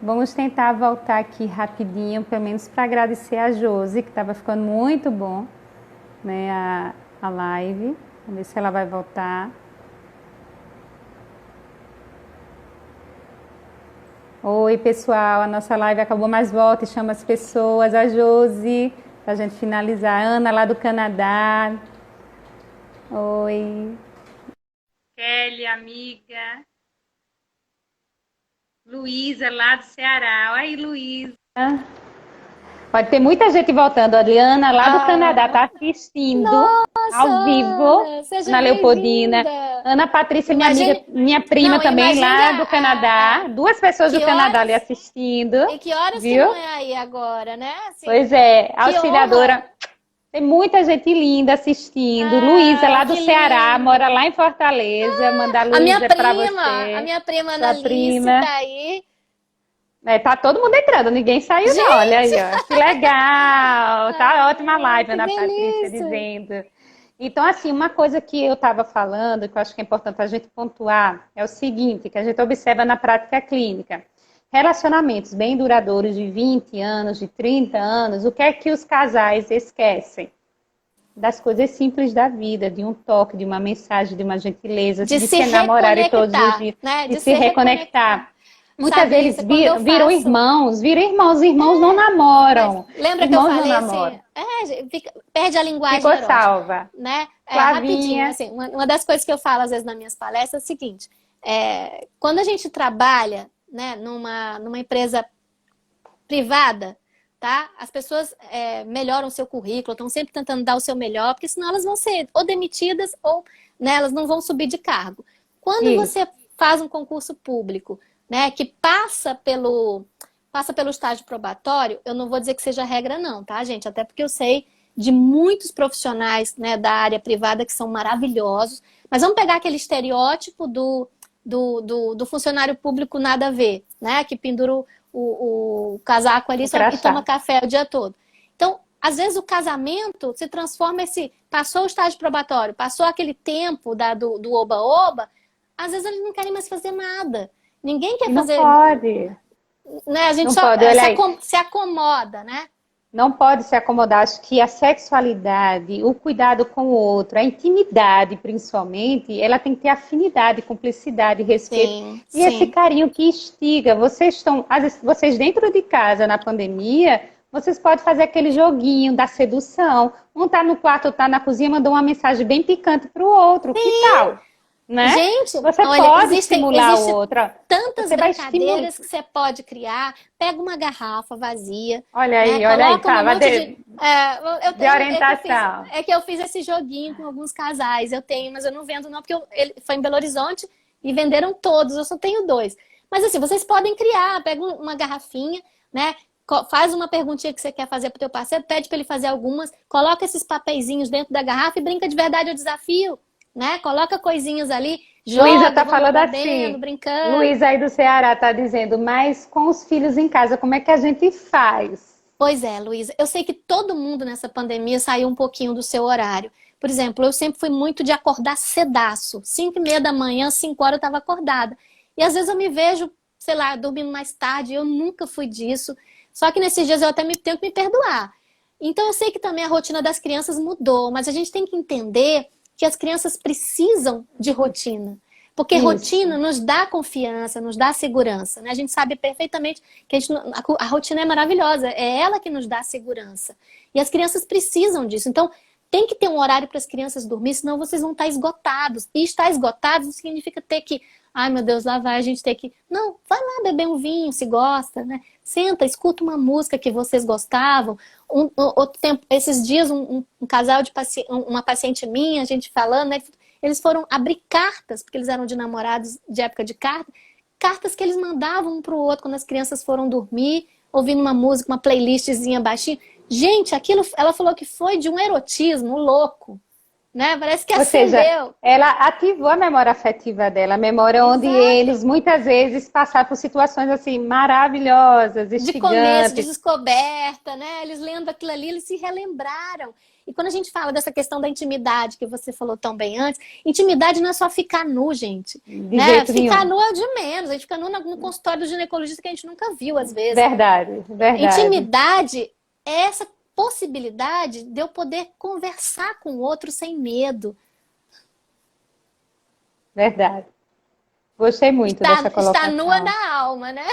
Vamos tentar voltar aqui rapidinho, pelo menos para agradecer a Josi, que estava ficando muito bom, né, a live. Vamos ver se ela vai voltar. Oi, pessoal, a nossa live acabou, mas volta e chama as pessoas. A Josi, para a gente finalizar. Ana, lá do Canadá. Oi. Kelly, amiga. Luísa, lá do Ceará. Oi, Luísa. Pode ter muita gente voltando. A Adriana, lá do Canadá, está assistindo Nossa, ao vivo, Ana, seja na Leopoldina. bem-vinda. Ana Patrícia, minha amiga, Imagine, minha prima não, também, imagine lá do Canadá. Duas pessoas do que Canadá ali horas, assistindo, e que horas que viu? não é aí agora, né? Assim, Pois é, que honra. auxiliadora. Tem muita gente linda assistindo. Luísa, lá do Que Ceará, mora lindo. lá em Fortaleza. Mandar A minha Luísa para prima, a você, minha prima sua Annalise prima. tá aí. É, tá todo mundo entrando, ninguém saiu não, olha Gente, aí, ó. Que legal, tá ótima a live, que Ana Patrícia delícia. dizendo. Então, assim, uma coisa que eu estava falando, que eu acho que é importante a gente pontuar, é o seguinte, que a gente observa na prática clínica. Relacionamentos bem duradouros de 20 anos, de 30 anos, o que é que os casais esquecem? Das coisas simples da vida, de um toque, de uma mensagem, de uma gentileza, De de se se enamorarem todos os reconectar, dias, né? de De se se reconectar. reconectar. Muitas Sabe, vezes Lisa, quando eu faço. viram irmãos não Mas namoram, lembra que eu irmãos não falei assim? namoram. Perde a linguagem Ficou erótica, salva. né? Rapidinho, Flavinha, assim, uma das coisas que eu falo às vezes nas minhas palestras é o seguinte: quando a gente trabalha, né, numa empresa privada, tá? As pessoas melhoram o seu currículo, estão sempre tentando dar o seu melhor, porque senão elas vão ser ou demitidas ou, né, elas não vão subir de cargo. Quando isso. você faz um concurso público, né, que passa pelo estágio probatório, eu não vou dizer que seja regra não, tá, gente? Até porque eu sei de muitos profissionais, né, da área privada que são maravilhosos, mas vamos pegar aquele estereótipo do funcionário público nada a ver, né, que pendura o casaco ali O só, e toma crachá. café o dia todo. Então, às vezes o casamento se transforma passou o estágio probatório, passou aquele tempo do oba-oba, às vezes eles não querem mais fazer nada. Ninguém quer E não fazer, pode. né? A gente Não só pode, olha aí. se acomoda, né? Não pode se acomodar. Acho que a sexualidade, o cuidado com o outro, a intimidade, principalmente, ela tem que ter afinidade, cumplicidade, respeito Sim, e esse sim. carinho que instiga. Vocês estão, às vezes, vocês dentro de casa na pandemia, vocês podem fazer aquele joguinho da sedução. Um tá no quarto, outro tá na cozinha, mandou uma mensagem bem picante para o outro. Que tal? Né? Gente, Você olha, pode existem, estimular o existe outro. tantas Você vai estimular. brincadeiras que você pode criar. Pega uma garrafa vazia, né? Olha aí, Coloca um tá, monte de. Eu de tenho, orientação. é que eu fiz esse joguinho com alguns casais. Eu tenho, mas eu não vendo não, porque ele foi em Belo Horizonte e venderam todos. Eu só tenho dois. Mas assim, vocês podem criar. Pega uma garrafinha, né? Faz uma perguntinha que você quer fazer pro teu parceiro, pede para ele fazer algumas, coloca esses papeizinhos dentro da garrafa e brinca de verdade o desafio, né? Coloca coisinhas ali, Luísa joga, está vão falando lambendo, assim. brincando. Luísa aí do Ceará está dizendo, mas com os filhos em casa, como é que a gente faz? Pois é, Luísa, eu sei que todo mundo nessa pandemia saiu um pouquinho do seu horário. Por exemplo, eu sempre fui muito de acordar cedaço. 5:30 da manhã, 5 horas eu estava acordada. E às vezes eu me vejo, sei lá, dormindo mais tarde. Eu nunca fui disso. Só que nesses dias eu até tenho que me perdoar. Então eu sei que também a rotina das crianças mudou, mas a gente tem que entender que as crianças precisam de rotina. Porque rotina Isso. nos dá confiança, nos dá segurança, né? A gente sabe perfeitamente que a rotina é maravilhosa, é ela que nos dá segurança. E as crianças precisam disso. Então, tem que ter um horário para as crianças dormir, senão vocês vão estar esgotados. E estar esgotados não significa ter que, ai meu Deus, lá vai a gente ter que. Não, vai lá beber um vinho, se gosta, né? Senta, escuta uma música que vocês gostavam. Outro tempo, esses dias, um casal de uma paciente minha, a gente falando, né? Eles foram abrir cartas, porque eles eram de namorados de época de carta, cartas que eles mandavam um para o outro quando as crianças foram dormir, ouvindo uma música, uma playlistzinha baixinha. Gente, aquilo, ela falou que foi de um erotismo louco, né? Parece que Ou seja, acendeu. ela ativou a memória afetiva dela, a memória onde eles Exato. muitas vezes passaram por situações assim maravilhosas, De começo, de instigantes. descoberta, né? Eles lendo aquilo ali, eles se relembraram. E quando a gente fala dessa questão da intimidade, que você falou tão bem antes, intimidade não é só ficar nu, gente. De Né? jeito Ficar nenhum. nu é o de menos. A gente fica nu no consultório do ginecologista que a gente nunca viu, às vezes. Verdade, verdade, Intimidade é essa possibilidade de eu poder conversar com o outro sem medo. verdade. Gostei muito dessa Está nua colocação. da alma, né?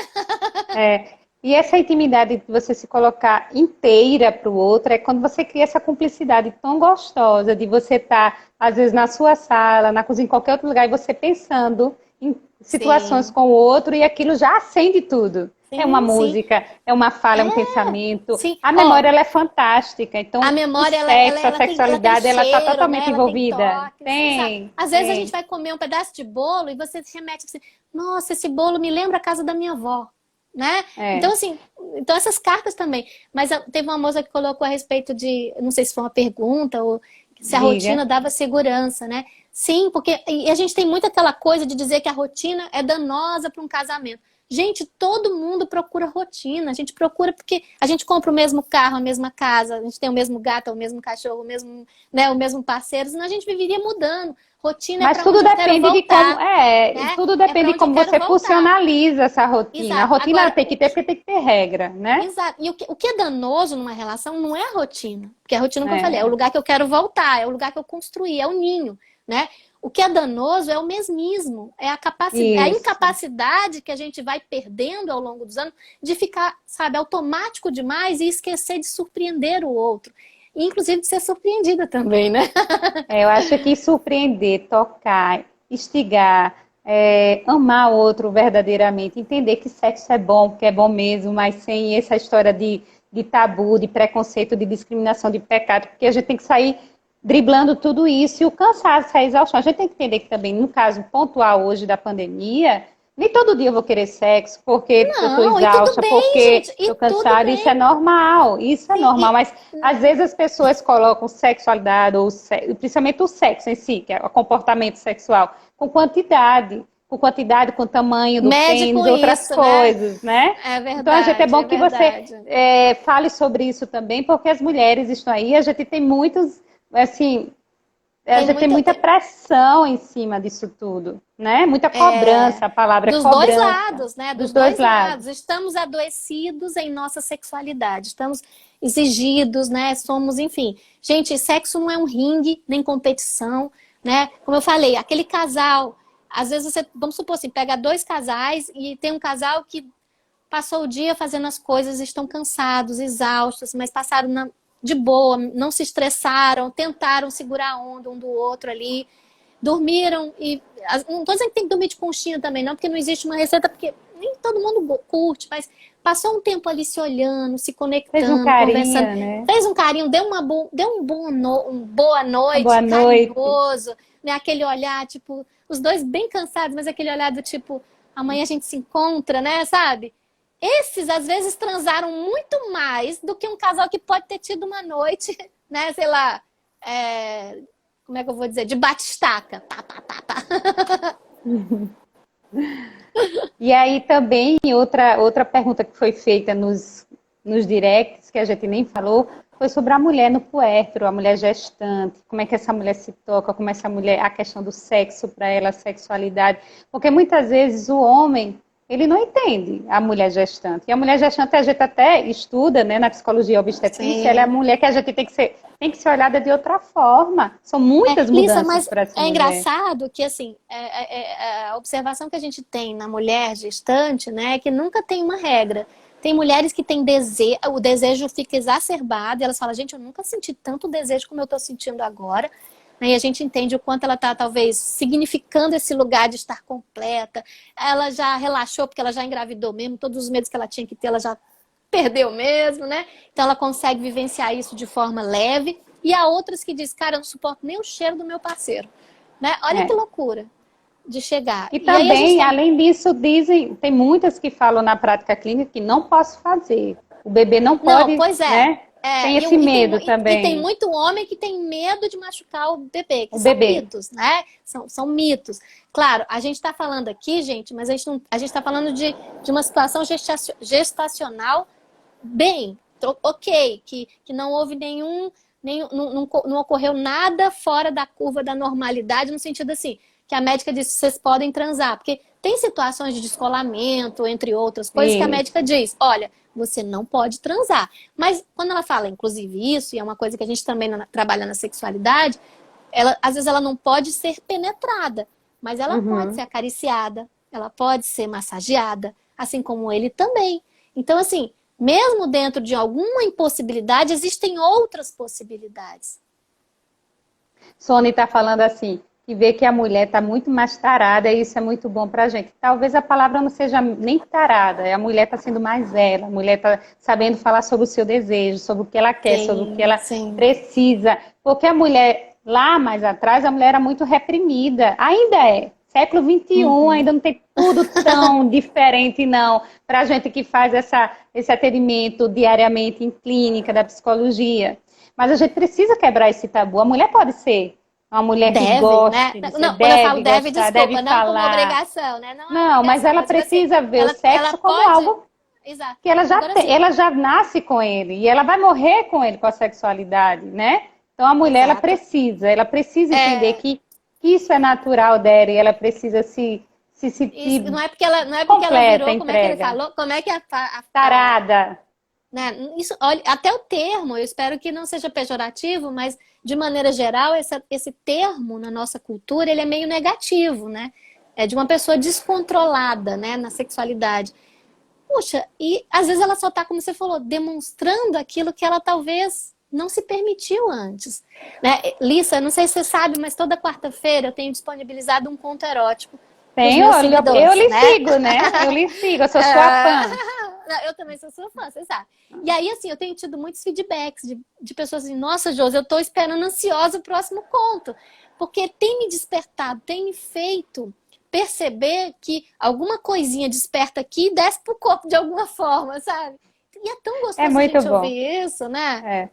É, e essa intimidade de você se colocar inteira para o outro é quando você cria essa cumplicidade tão gostosa de você estar, às vezes, na sua sala, na cozinha, em qualquer outro lugar, e você pensando em situações Sim, com o outro e aquilo já acende tudo. É uma sim, sim. música, é uma fala, é um pensamento. Sim. A Ó, memória, ela é fantástica. a Então, o memória, sexo, a ela tem sexualidade, ela está cheiro, né? totalmente Ela tem envolvida. toques, exato. Tem, Às vezes a gente tem. vai comer um pedaço de bolo e você se remete assim, nossa, esse bolo me lembra a casa da minha avó, né? Então, É, assim, então essas cartas também. Mas teve uma moça que colocou a respeito de, não sei se foi uma pergunta ou se a diga. rotina dava segurança, né? Sim, porque e a gente tem muito aquela coisa de dizer que a rotina é danosa para um casamento. Gente, todo mundo procura rotina. A gente procura porque a gente compra o mesmo carro, a mesma casa, a gente tem o mesmo gato, o mesmo cachorro, o mesmo, né, o mesmo parceiro, senão a gente viveria mudando. Rotina é Mas para tudo onde eu quero depende de como, voltar, né? tudo É depende para de onde eu como quero você voltar. funcionaliza essa rotina. A Exato. rotina ela Agora, tem que ter porque tem que ter regra, né? exato. E o que é danoso numa relação não é a rotina. Porque a rotina, como eu falei, é o É, lugar que eu quero voltar, é o lugar que eu construí, é o ninho, né? O que é danoso é o mesmismo, é a isso. incapacidade que a gente vai perdendo ao longo dos anos de ficar, sabe, automático demais e esquecer de surpreender o outro. E, inclusive, de ser surpreendida também, né? Eu acho que surpreender, tocar, instigar, amar o outro verdadeiramente, entender que sexo é bom, que é bom mesmo, mas sem essa história de tabu, de preconceito, de discriminação, de pecado, porque a gente tem que sair driblando tudo isso e o cansaço, a exaustão. A gente tem que entender que também, no caso pontual hoje da pandemia, nem todo dia eu vou querer sexo, porque eu estou Não, e tudo exausta, bem, porque gente, e estou tudo cansada, bem. isso é Sim, normal, mas às vezes as pessoas colocam sexualidade, ou principalmente o sexo em si, que é o comportamento sexual, com quantidade, com tamanho do mede pênis, com outras isso, né? coisas, né? É Então, a gente é verdade, bom é que você verdade. fale sobre isso também, porque as mulheres estão aí, a gente tem muitos, assim, a Tem gente tem muita. muita pressão em cima disso tudo, né? Muita cobrança, a palavra é Dos dois cobrança, lados, né? dos Dos dois dois lados. lados. Estamos adoecidos em nossa sexualidade, estamos exigidos, né? Somos, enfim. Gente, sexo não é um ringue, nem competição, né? Como eu falei, aquele casal, às vezes você, vamos supor assim, pega dois casais e tem um casal que passou o dia fazendo as coisas, estão cansados, exaustos, mas passaram de boa, não se estressaram, tentaram segurar a onda um do outro ali, dormiram e. Não estou dizendo que tem que dormir de conchinha também, não, porque não existe uma receita, porque nem todo mundo curte, mas passou um tempo ali se olhando, se Fez um conectando, conversando, carinho, né? fez um carinho, deu um boa Uma boa noite, noite. carinhoso, né? Aquele olhar, tipo, os dois bem cansados, mas aquele olhar do tipo, amanhã a gente se encontra, né? Sabe? Esses, às vezes, transaram muito mais do que um casal que pode ter tido uma noite, né? Sei lá, como é que eu vou dizer? De batistaca. Tá, tá, tá, tá. E aí também outra pergunta que foi feita nos directs, que a gente nem falou, foi sobre a mulher no puérpero, a mulher gestante, como é que essa mulher se toca, como essa mulher, a questão do sexo para ela, a sexualidade, porque muitas vezes o homem, ele não entende a mulher gestante. E a mulher gestante a gente até estuda, né, na psicologia obstetrícia, ela é a Sim. mulher que a gente tem que ser olhada de outra forma. São muitas Lisa, mudanças mas para essa é mulher. engraçado que, assim, a observação que a gente tem na mulher gestante, né, é que nunca tem uma regra. Tem mulheres que têm desejo, o desejo fica exacerbado e elas falam, gente, eu nunca senti tanto desejo como eu estou sentindo agora. E a gente entende o quanto ela está, talvez, significando esse lugar de estar completa. Ela já relaxou porque ela já engravidou mesmo, todos os medos que ela tinha que ter, ela já perdeu mesmo, né? Então ela consegue vivenciar isso de forma leve. E há outras que diz, cara, eu não suporto nem o cheiro do meu parceiro, né? Olha que É. loucura de chegar. E E aí a gente também, tem, além disso, dizem, tem muitas que falam na prática clínica que não posso fazer. O bebê não não, pode, pois é. né? tem esse medo e também. tem muito homem que tem medo de machucar o bebê, que O são bebê. mitos, né? São mitos. Claro, a gente está falando aqui, gente, mas a gente está falando de uma situação gestacional bem, ok, que não houve não ocorreu nada fora da curva da normalidade, no sentido assim, que a médica disse, vocês podem transar, porque tem situações de descolamento, entre outras coisas, que a médica diz, olha, você não pode transar. Mas quando ela fala, inclusive isso, e é uma coisa que a gente também trabalha na sexualidade, às vezes ela não pode ser penetrada, mas ela pode ser acariciada, ela pode ser massageada, assim como ele também. Então, assim, mesmo dentro de alguma impossibilidade, existem outras possibilidades. Sônia está falando assim, que vê que a mulher está muito mais tarada e isso é muito bom para a gente. Talvez a palavra não seja nem tarada, a mulher está sendo mais ela, a mulher está sabendo falar sobre o seu desejo, sobre o que ela quer, sobre o que ela precisa. Porque a mulher, lá mais atrás, a mulher era muito reprimida, ainda é. Século XXI ainda não tem tudo tão diferente, não, para a gente que faz esse atendimento diariamente em clínica da psicologia. Mas a gente precisa quebrar esse tabu. A mulher pode ser uma mulher que gosta, né? de Não, deve quando eu falo deve, gostar, desculpa, deve não falar. como obrigação, né? Não, não, mas ela precisa assim, ver o sexo como pode... algo Exato. que ela já Agora, tem, assim, ela já nasce com ele e ela vai morrer com ele, com a sexualidade, né? Então a mulher ela precisa entender que isso é natural dela e ela precisa se isso, não é porque ela virou, entrega. como é que ele falou? Como é que tarada. Né? Isso, olha, até o termo, eu espero que não seja pejorativo, mas de maneira geral, esse termo na nossa cultura, ele é meio negativo, né? É de uma pessoa descontrolada, né, na sexualidade. Puxa, e às vezes ela só tá, como você falou, demonstrando aquilo que ela talvez não se permitiu antes. Né? Lissa, não sei se você sabe, mas toda quarta-feira eu tenho disponibilizado um conto erótico. Eu lhe sigo, né? Eu lhe sigo, eu sou sua fã. Eu também sou sua fã, você sabe. E aí, assim, eu tenho tido muitos feedbacks de pessoas assim, nossa, Josi, eu tô esperando ansiosa o próximo conto. Porque tem me despertado, tem me feito perceber que alguma coisinha desperta aqui e desce pro corpo de alguma forma, sabe? E é tão gostoso a gente ouvir isso, né?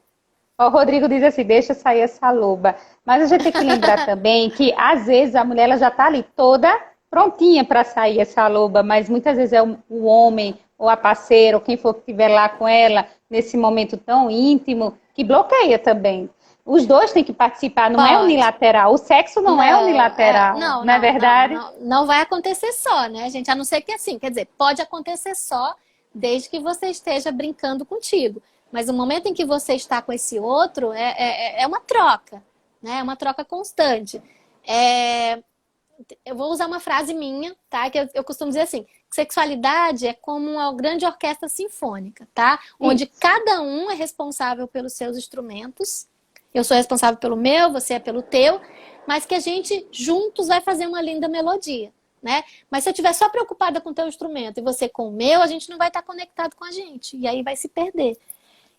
O Rodrigo diz assim, deixa sair essa loba. Mas a gente tem que lembrar também que, às vezes, a mulher ela já tá ali toda prontinha para sair essa loba, mas muitas vezes é o homem ou a parceira ou quem for que estiver lá com ela nesse momento tão íntimo que bloqueia também. Os dois têm que participar, não é unilateral. O sexo não é unilateral, não é verdade? Não vai acontecer só, né, gente? A não ser que assim, quer dizer, pode acontecer só desde que você esteja brincando contigo. Mas o momento em que você está com esse outro é uma troca, né? É uma troca constante. Eu vou usar uma frase minha, tá? Que eu costumo dizer assim, que sexualidade é como uma grande orquestra sinfônica, tá? Onde cada um é responsável pelos seus instrumentos. Eu sou responsável pelo meu, você é pelo teu, mas que a gente juntos vai fazer uma linda melodia, né? Mas se eu estiver só preocupada com o teu instrumento e você com o meu, a gente não vai estar conectado com a gente. E aí vai se perder.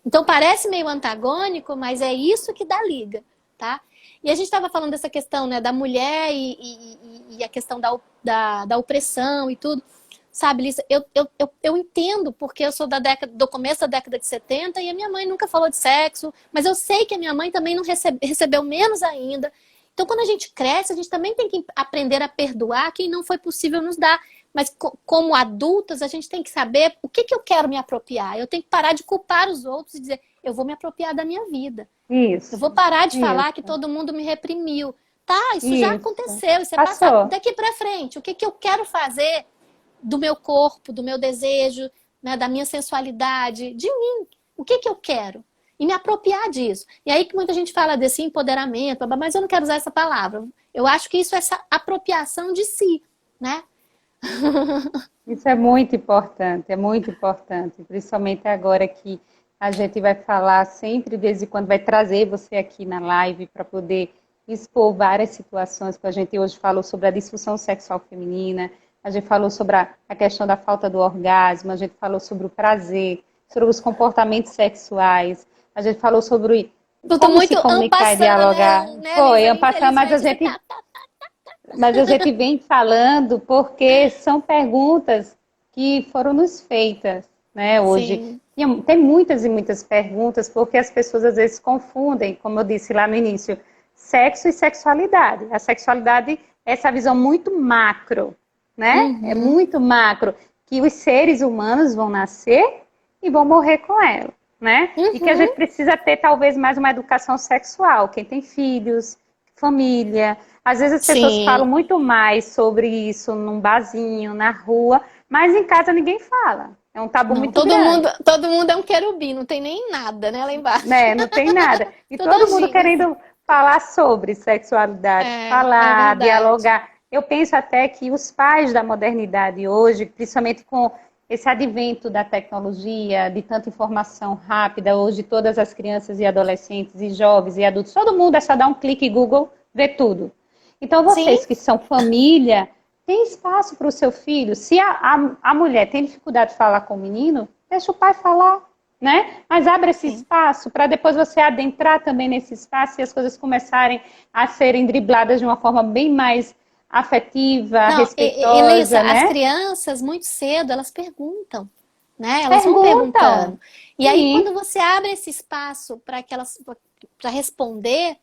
Então parece meio antagônico, mas é isso que dá liga, tá? E a gente estava falando dessa questão, né, da mulher e a questão da opressão e tudo. Sabe, Lissa, eu entendo porque eu sou do começo da década de 70 e a minha mãe nunca falou de sexo, mas eu sei que a minha mãe também não recebeu menos ainda. Então, quando a gente cresce, a gente também tem que aprender a perdoar quem não foi possível nos dar. Mas como adultas, a gente tem que saber o que eu quero me apropriar. Eu tenho que parar de culpar os outros e dizer, eu vou me apropriar da minha vida. Isso. Eu vou parar de falar que todo mundo me reprimiu. Tá, isso já aconteceu, isso é passado. Daqui pra frente, o que eu quero fazer do meu corpo, do meu desejo, né, da minha sensualidade, de mim? O que eu quero? E me apropriar disso. E aí que muita gente fala desse empoderamento, mas eu não quero usar essa palavra. Eu acho que isso é essa apropriação de si, né? Isso é muito importante, principalmente agora que a gente vai falar sempre, de vez em quando vai trazer você aqui na live para poder expor várias situações que a gente hoje falou sobre a disfunção sexual feminina, a gente falou sobre a questão da falta do orgasmo, a gente falou sobre o prazer, sobre os comportamentos sexuais, a gente falou sobre como se comunicar e dialogar. Né, Foi, mas a gente vem falando porque são perguntas que foram nos feitas. né, hoje. Sim. Tem muitas e muitas perguntas, porque as pessoas às vezes confundem, como eu disse lá no início, sexo e sexualidade. A sexualidade é essa visão muito macro, né? É Uhum. muito macro, que os seres humanos vão nascer e vão morrer com ela, né? E que a Uhum. gente precisa ter talvez mais uma educação sexual, quem tem filhos, família. Às vezes as pessoas falam Sim. muito mais sobre isso num barzinho, na rua, mas em casa ninguém fala. É um tabu Não, muito grande, todo mundo é um querubim, não tem nem nada, né, lá embaixo. né? Não tem nada. E Tudo todo mundo anjinhos. querendo falar sobre sexualidade, É falar, verdade. dialogar. Eu penso até que os pais da modernidade hoje, principalmente com esse advento da tecnologia, de tanta informação rápida, hoje todas as crianças e adolescentes e jovens e adultos, todo mundo é só dar um clique em Google, ver tudo. Então Sim, vocês que são família, tem espaço para o seu filho. Se a mulher tem dificuldade de falar com o menino, deixa o pai falar, né? Mas abre esse sim. espaço para depois você adentrar também nesse espaço e as coisas começarem a serem dribladas de uma forma bem mais afetiva, Não, Elissa, respeitosa, as né? crianças muito cedo, elas perguntam, né? Elas vão Perguntam. perguntando. E aí, quando Sim. você abre esse espaço para que elas para responder,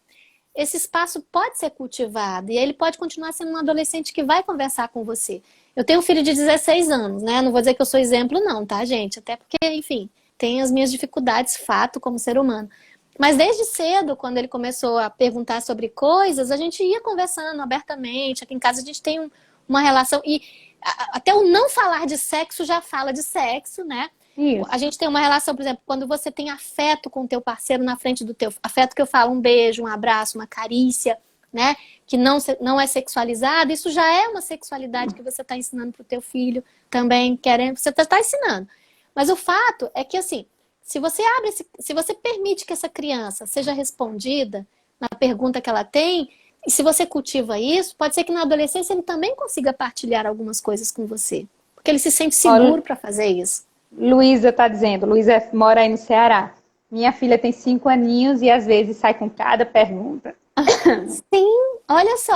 esse espaço pode ser cultivado. E aí ele pode continuar sendo um adolescente que vai conversar com você. Eu tenho um filho de 16 anos, né? Não vou dizer que eu sou exemplo, não, tá, gente? Até porque, enfim, tem as minhas dificuldades, fato, como ser humano. Mas desde cedo, quando ele começou a perguntar sobre coisas, a gente ia conversando abertamente. Aqui em casa a gente tem uma relação. E até o não falar de sexo já fala de sexo, né? A Isso. gente tem uma relação, por exemplo, quando você tem afeto com o teu parceiro na frente do teu afeto, que eu falo, um beijo, um abraço, uma carícia, né? Que não é sexualizado, isso já é uma sexualidade que você está ensinando para o teu filho também, querendo, você está ensinando. Mas o fato é que, assim, se você permite que essa criança seja respondida na pergunta que ela tem, e se você cultiva isso, pode ser que na adolescência ele também consiga partilhar algumas coisas com você. Porque ele se sente Olha, seguro para fazer isso. Luísa está dizendo, Luísa mora aí no Ceará. Minha filha tem 5 aninhos e às vezes sai com cada pergunta. Sim, olha só,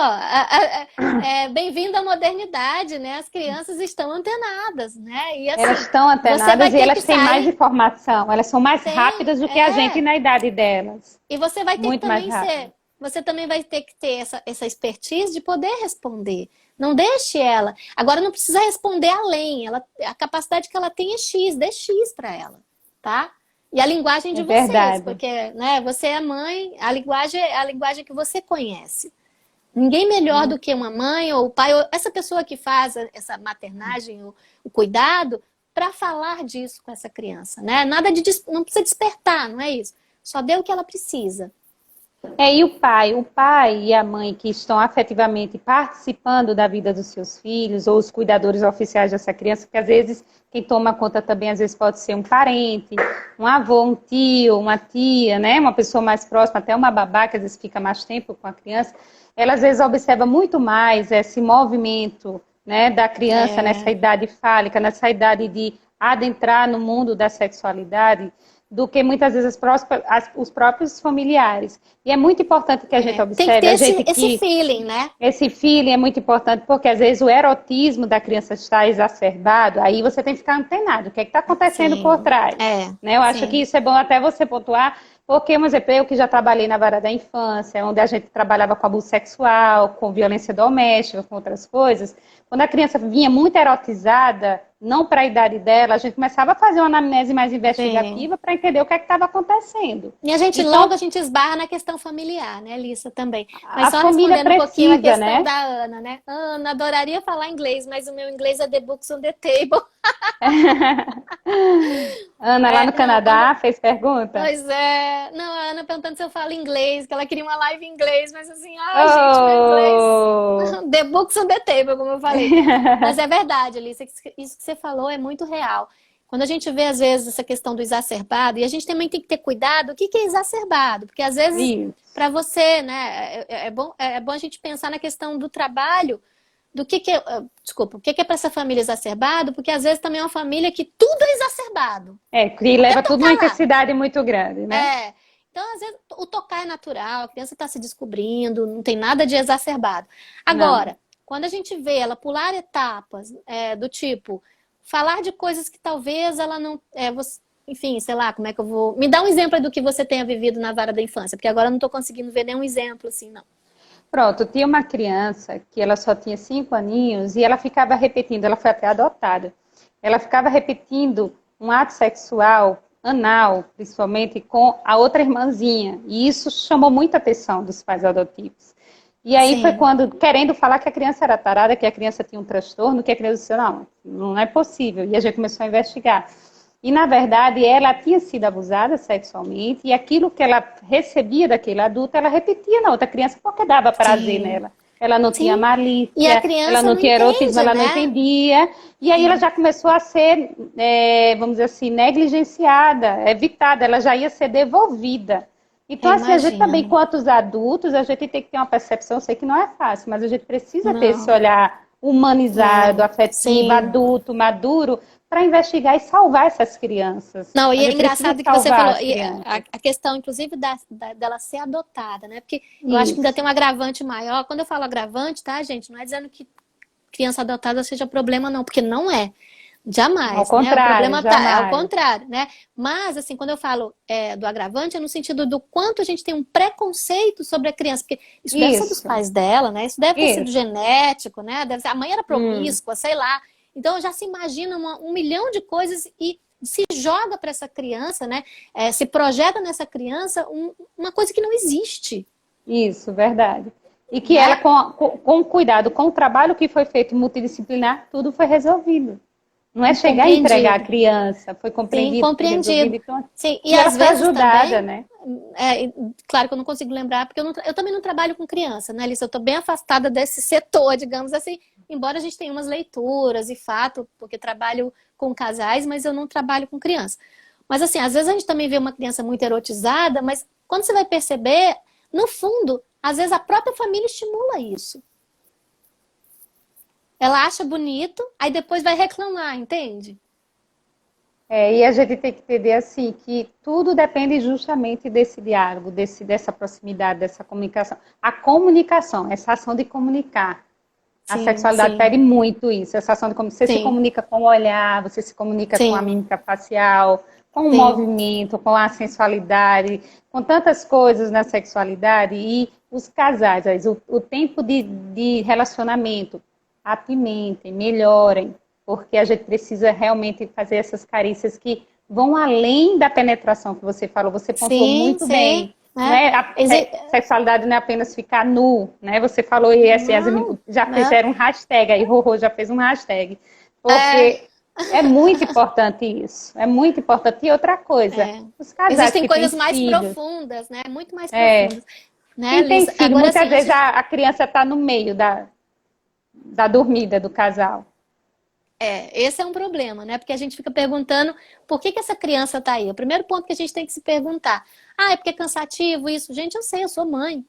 bem-vindo à modernidade, né? As crianças estão antenadas, né? E Elas assim, estão você vai antenadas e ter que elas têm mais sair, informação. Elas são mais tem, rápidas do que a gente na idade delas. e você vai ter que Muito mais também rápidas. você também vai ter que ter essa expertise de poder responder. Não deixe ela. Agora não precisa responder além. A capacidade que ela tem é X, dê X para ela, tá? E a linguagem É de vocês, verdade. porque, né, você é mãe, a linguagem é a linguagem que você conhece. Ninguém melhor do que uma mãe ou o pai, ou essa pessoa que faz essa maternagem, o cuidado, para falar disso com essa criança, né? Nada de não precisa despertar, não é isso. Só dê o que ela precisa. E o pai e a mãe que estão afetivamente participando da vida dos seus filhos, ou os cuidadores oficiais dessa criança, que às vezes quem toma conta também às vezes pode ser um parente, um avô, um tio, uma tia, né? Uma pessoa mais próxima, até uma babá que às vezes fica mais tempo com a criança. Ela às vezes observa muito mais esse movimento, né, da criança nessa É, idade fálica, nessa idade de adentrar no mundo da sexualidade, do que muitas vezes os próprios familiares. E é muito importante que a gente tem que ter observe, a gente esse que feeling, né? esse feeling é muito importante, porque às vezes o erotismo da criança está exacerbado, aí você tem que ficar antenado, o que é que está acontecendo por Sim, trás. Né? Eu acho que sim. isso é bom até você pontuar, porque, um exemplo, eu que já trabalhei na vara da infância, onde a gente trabalhava com abuso sexual, com violência doméstica, com outras coisas, quando a criança vinha muito erotizada, não para a idade dela, a gente começava a fazer uma anamnese mais Sim. investigativa para entender o que é que estava acontecendo. E a gente Então, logo a gente esbarra na questão familiar, né, Lissa, também. Mas a só família respondendo um pouquinho a precisa, questão né? da Ana, né? Ana, adoraria falar inglês, mas o meu inglês é the books on the table. Ana, lá É, no não, quando Canadá, fez pergunta? Pois é. Não, a Ana perguntando se eu falo inglês, que ela queria uma live em inglês, mas assim, ai, gente, meu inglês. Oh! The books on the table, como eu falei. Mas é verdade, Alice, isso que você falou é muito real. Quando a gente vê, às vezes, essa questão do exacerbado, e a gente também tem que ter cuidado, o que que é exacerbado? Porque, às vezes, Isso. para você, né, é bom a gente pensar na questão do trabalho, do que é, desculpa, o que é para essa família exacerbado, porque, às vezes, também é uma família que tudo é exacerbado. Que Até leva tudo uma tocar lá. intensidade muito grande, né? É. Então, às vezes, o tocar é natural, a criança está se descobrindo, não tem nada de exacerbado. Não. Agora, quando a gente vê ela pular etapas do tipo, falar de coisas que talvez ela não... enfim, sei lá, como é que eu vou... Me dá um exemplo aí do que você tenha vivido na vara da infância, porque agora eu não estou conseguindo ver nenhum exemplo assim, não. Pronto, tinha uma criança que ela só tinha 5 aninhos e ela ficava repetindo, ela foi até adotada, ela ficava repetindo um ato sexual anal, principalmente com a outra irmãzinha, e isso chamou muita atenção dos pais adotivos. E aí foi Sim, quando, querendo falar que a criança era tarada, que a criança tinha um transtorno, que a criança disse, não, não é possível. E a gente começou a investigar. E, na verdade, ela tinha sido abusada sexualmente e aquilo que ela recebia daquele adulto, ela repetia na outra criança porque dava prazer sim, nela. Ela não tinha sim. E a malícia, ela criança não não tinha erotismo, entende, ela não né? entendia. E aí ela já começou a ser, vamos dizer assim, negligenciada, evitada, ela já ia ser devolvida. Então, Eu assim, a gente também, imagino. quanto os adultos, a gente tem que ter uma percepção, eu sei que não é fácil, mas a gente precisa ter esse Não, olhar humanizado, não. afetivo, Sim. adulto, maduro, para investigar e salvar essas crianças. Não, A e é gente precisa engraçado que você salvar falou, as e a crianças. a questão, inclusive, dela ser adotada, né? Porque eu acho que ainda Isso. tem um agravante maior. Quando eu falo agravante, tá, gente? Não é dizendo que criança adotada seja problema, não, porque não é. Ao Jamais, né? O contrário, problema tá, é ao jamais. contrário, né? Mas, assim, quando eu falo do agravante, é no sentido do quanto a gente tem um preconceito sobre a criança, porque isso deve ser dos Isso, pais dela, né? Isso deve ter sido isso. genético, né? Deve ser, a mãe era Hum, promíscua, sei lá. Então, já se imagina um milhão de coisas e se joga para essa criança, né? Se projeta nessa criança uma coisa que não existe, isso, verdade. E que ela, né? com cuidado, com o trabalho que foi feito multidisciplinar, tudo foi resolvido. Não é chegar e entregar a Incompreendido. criança, foi Sim, compreendido, foi resolvido, compreendido. então, Sim, e e ela às foi vezes ajudada, também, né? claro que eu não consigo lembrar, porque eu também não trabalho com criança, né, Alice? Eu estou bem afastada desse setor, digamos assim, embora a gente tenha umas leituras e fato, porque trabalho com casais, mas eu não trabalho com criança. Mas assim, às vezes a gente também vê uma criança muito erotizada, mas quando você vai perceber, no fundo, às vezes a própria família estimula isso. Ela acha bonito, aí depois vai reclamar, entende? E a gente tem que entender assim que tudo depende justamente desse diálogo, dessa proximidade, dessa comunicação. A comunicação, essa ação de comunicar. A Sim, sexualidade sim, pede muito isso, essa ação de como você se sim, comunica com o olhar, você se comunica com a sim, mímica facial, com o sim. movimento, com a sensualidade, com tantas coisas na sexualidade e os casais, o tempo de relacionamento, apimentem, melhorem, porque a gente precisa realmente fazer essas carícias que vão além da penetração que você falou, você pontuou Sim, muito sim, bem. Não né? é, a sexualidade não é apenas ficar nu, né? Você falou e assim, Não, já né? fizeram um hashtag aí, Rorô já fez um hashtag, É, porque é muito importante isso, é muito importante. E outra coisa, é. os casais Existem que têm coisas mais filhos, profundas, né? Muito mais é, profundas, né, quem tem Lisa? filho, Agora, muitas assim, vezes a criança está no meio da dormida do casal. esse é um problema, né? Porque a gente fica perguntando por que essa criança tá aí. O primeiro ponto que a gente tem que se perguntar, é porque é cansativo isso? Gente, eu sei, eu sou mãe,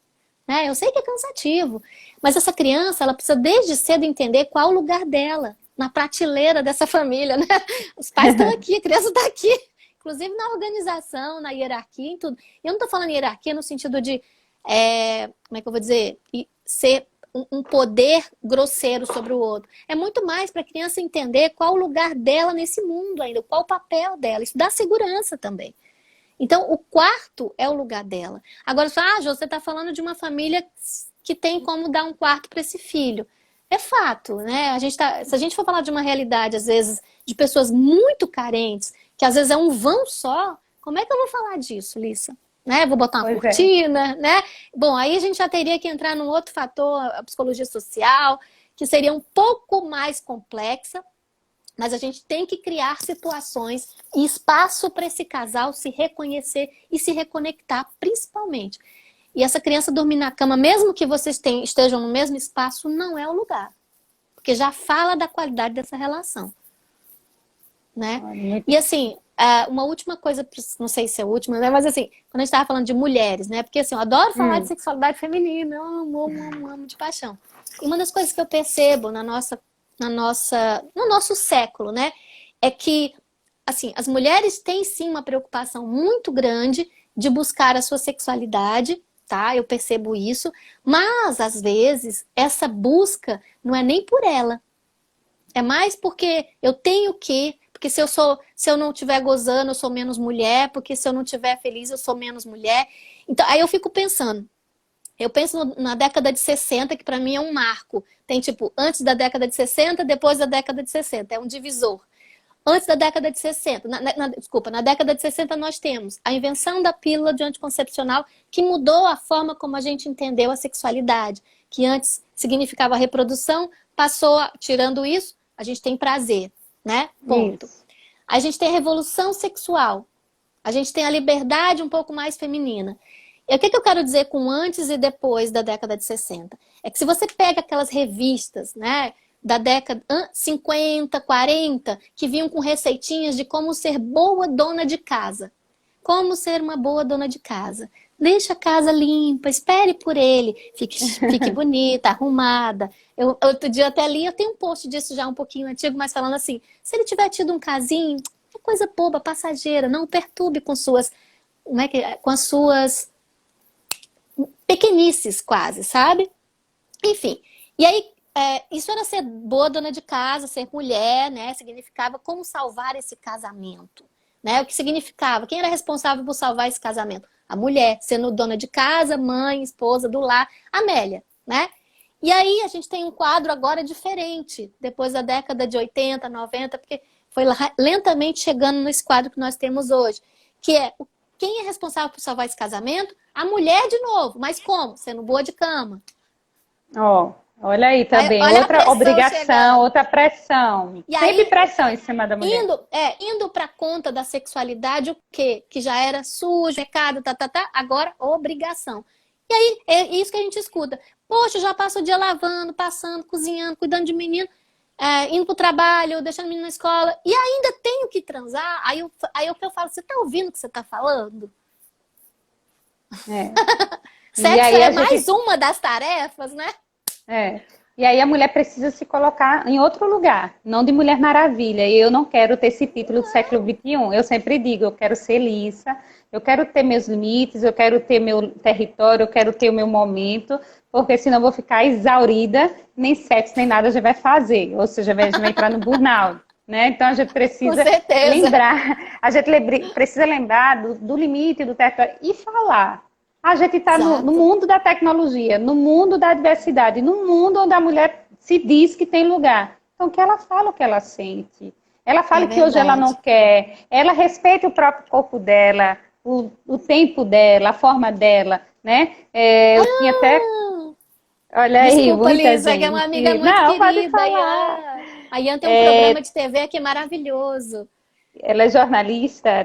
né? Eu sei que é cansativo, mas essa criança, ela precisa desde cedo entender qual o lugar dela na prateleira dessa família, né? Os pais estão aqui, a criança está aqui, inclusive na organização, na hierarquia, em tudo. Eu não estou falando hierarquia no sentido de, como é que eu vou dizer, ser um poder grosseiro sobre o outro. É muito mais para a criança entender qual o lugar dela nesse mundo ainda, qual o papel dela. Isso dá segurança também. Então, o quarto é o lugar dela. Agora, Jô, você está falando de uma família que tem como dar um quarto para esse filho. É fato, né? Se a gente for falar de uma realidade, às vezes, de pessoas muito carentes, que às vezes é um vão só, como é que eu vou falar disso, Lissa? Né? Vou botar uma Pois é. cortina, né? Bom, aí a gente já teria que entrar num outro fator, a psicologia social, que seria um pouco mais complexa, mas a gente tem que criar situações e espaço para esse casal se reconhecer e se reconectar, principalmente. E essa criança dormir na cama, mesmo que vocês estejam no mesmo espaço, não é o lugar. Porque já fala da qualidade dessa relação. Né? E assim, uma última coisa, não sei se é a última, né? Mas assim, quando a gente estava falando de mulheres, né? Porque assim, eu adoro falar de sexualidade feminina, eu amo, amo, amo, amo de paixão. E uma das coisas que eu percebo no nosso século, né? É que, assim, as mulheres têm sim uma preocupação muito grande de buscar a sua sexualidade, tá? Eu percebo isso, mas às vezes essa busca não é nem por ela. É mais porque eu tenho que, porque se eu não estiver gozando, eu sou menos mulher, porque se eu não estiver feliz, eu sou menos mulher. Então, aí eu fico pensando. Eu penso na década de 60, que para mim é um marco. Tem tipo, antes da década de 60, depois da década de 60. É um divisor. Antes da década de 60, desculpa, na década de 60 nós temos a invenção da pílula de anticoncepcional, que mudou a forma como a gente entendeu a sexualidade, que antes significava reprodução, tirando isso, a gente tem prazer, né? Ponto. Isso. A gente tem a revolução sexual, a gente tem a liberdade um pouco mais feminina. E o que eu quero dizer com antes e depois da década de 60? É que se você pega aquelas revistas, né, da década 50, 40, que vinham com receitinhas de como ser boa dona de casa. Como ser uma boa dona de casa. Deixa a casa limpa, espere por ele, fique bonita, arrumada. Outro dia até li, eu tenho um post disso já um pouquinho antigo, mas falando assim, se ele tiver tido um casinho, é coisa boba, passageira, não o perturbe com com as suas pequenices quase, sabe? Enfim, e aí isso era ser boa dona de casa, ser mulher, né? Significava como salvar esse casamento, né? O que significava? Quem era responsável por salvar esse casamento? A mulher, sendo dona de casa, mãe, esposa do lar, Amélia, né? E aí a gente tem um quadro agora diferente, depois da década de 80, 90, porque foi lentamente chegando nesse quadro que nós temos hoje, que é quem é responsável por salvar esse casamento? A mulher de novo, mas como? Sendo boa de cama. Olha aí também, olha outra obrigação, chegando. Outra pressão. E Sempre aí, pressão em cima da mulher. Indo para conta da sexualidade, o quê? Que já era sujo, pecado, agora obrigação. E aí, é isso que a gente escuta. Poxa, eu já passo o dia lavando, passando, cozinhando, cuidando de menino, indo pro trabalho, deixando o menino na escola, e ainda tenho que transar. Aí eu falo, você tá ouvindo o que você tá falando? Sexo é mais uma das tarefas, né? E aí a mulher precisa se colocar em outro lugar, não de Mulher Maravilha. E eu não quero ter esse título do século XXI. Eu sempre digo, eu quero ser Lissa, eu quero ter meus limites, eu quero ter meu território, eu quero ter o meu momento, porque senão eu vou ficar exaurida, nem sexo, nem nada a gente vai fazer. Ou seja, a gente vai entrar no burnout. Né? Então a gente precisa lembrar do limite, do território e falar. A gente está no mundo da tecnologia, no mundo da diversidade, no mundo onde a mulher se diz que tem lugar. Então, que ela fala o que ela sente. Ela fala que hoje ela não quer. Ela respeita o próprio corpo dela, o tempo dela, a forma dela, né? Eu tinha até... Olha aí, desculpa, muita Lisa, gente. Que é uma amiga muito não, querida. Pode falar. A Ian tem um programa de TV aqui maravilhoso. Ela é jornalista,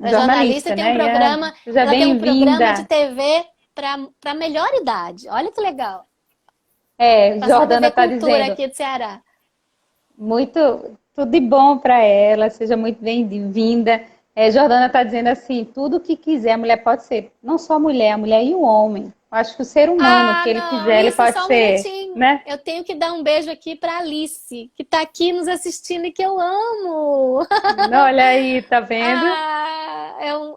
jornalista, e tem né? um programa, ela tem um programa de TV para melhor idade. Olha que legal. Jordana está dizendo. Aqui do Ceará. Tudo de bom para ela, seja muito bem-vinda. Jordana está dizendo assim, tudo o que quiser a mulher pode ser. Não só a mulher e o homem. Eu acho que o ser humano que ele quiser, ele pode ser. Né? Eu tenho que dar um beijo aqui para Alice, que está aqui nos assistindo e que eu amo. Olha aí, tá vendo?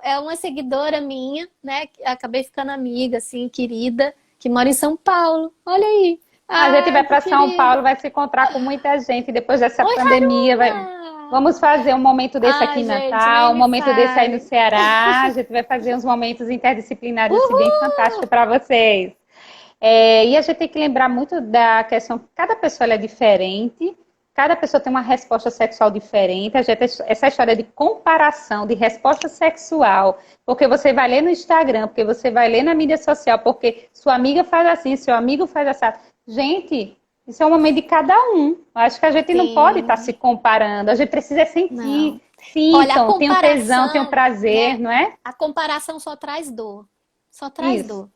É uma seguidora minha, né? Acabei ficando amiga, assim, querida, que mora em São Paulo. Olha aí. A gente vai para São Paulo, vai se encontrar com muita gente depois dessa pandemia. Vamos fazer um momento desse aqui em Natal, um momento desse aí no Ceará. A gente vai fazer uns momentos interdisciplinares assim, bem fantásticos para vocês. E a gente tem que lembrar muito da questão que cada pessoa é diferente, cada pessoa tem uma resposta sexual diferente. Essa história de comparação, de resposta sexual, porque você vai ler no Instagram, porque você vai ler na mídia social, porque sua amiga faz assim, seu amigo faz assim. Gente, isso é um momento de cada um. Acho que a gente não pode estar se comparando. A gente precisa sentir. Sintam, tem um tesão, tem um prazer, não é? A comparação só traz dor. Só traz dor.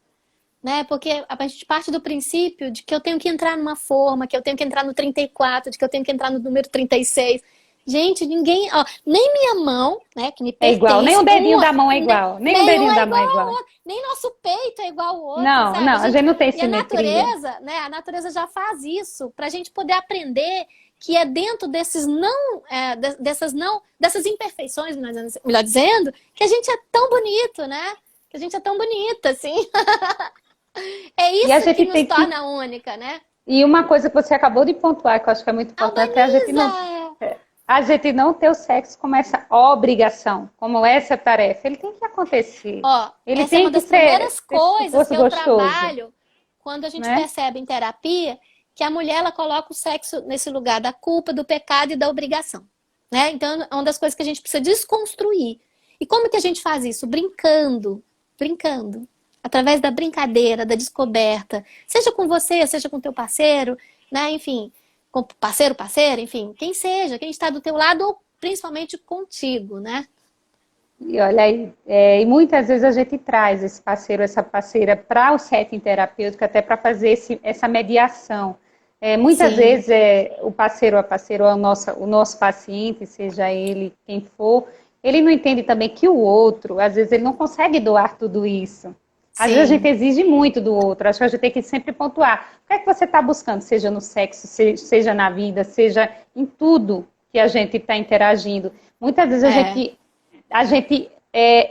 Né? Porque a gente parte do princípio de que eu tenho que entrar numa forma, que eu tenho que entrar no 34, de que eu tenho que entrar no número 36. Gente, ninguém... nem minha mão, né, que me pertence... É igual, nem o dedinho da mão é igual. Nem o dedinho da mão é igual. Nem nosso peito é igual ao outro, não, sabe? Não, a gente não tem simetria. A natureza já faz isso, pra gente poder aprender que é dentro desses dessas imperfeições, melhor dizendo, que a gente é tão bonito, né? Que a gente é tão bonita, assim. É isso que nos torna única, né? E uma coisa que você acabou de pontuar, que eu acho que é muito importante, é Albaniza! a gente não ter o sexo como essa obrigação, como essa tarefa. Ele tem que acontecer. Ó, Ele essa é tem uma que das primeiras ser se coisas fosse que eu gostoso, trabalho quando a gente né? percebe em terapia que a mulher ela coloca o sexo nesse lugar da culpa, do pecado e da obrigação, né? Então, é uma das coisas que a gente precisa desconstruir. E como que a gente faz isso? Brincando, brincando. Através da brincadeira, da descoberta, seja com você, seja com teu parceiro, né? Enfim, com parceiro, parceira, enfim, quem seja, quem está do teu lado ou principalmente contigo, né? E olha aí, e muitas vezes a gente traz esse parceiro, essa parceira para o setting terapêutico, até para fazer essa mediação. Muitas Sim, vezes o parceiro ou a parceira, ou o nosso paciente, seja ele quem for, ele não entende também que o outro, às vezes ele não consegue doar tudo isso. Às vezes a gente sim. exige muito do outro, acho que a gente tem que sempre pontuar. O que é que você está buscando, seja no sexo, seja na vida, seja em tudo que a gente está interagindo. Muitas vezes É. a gente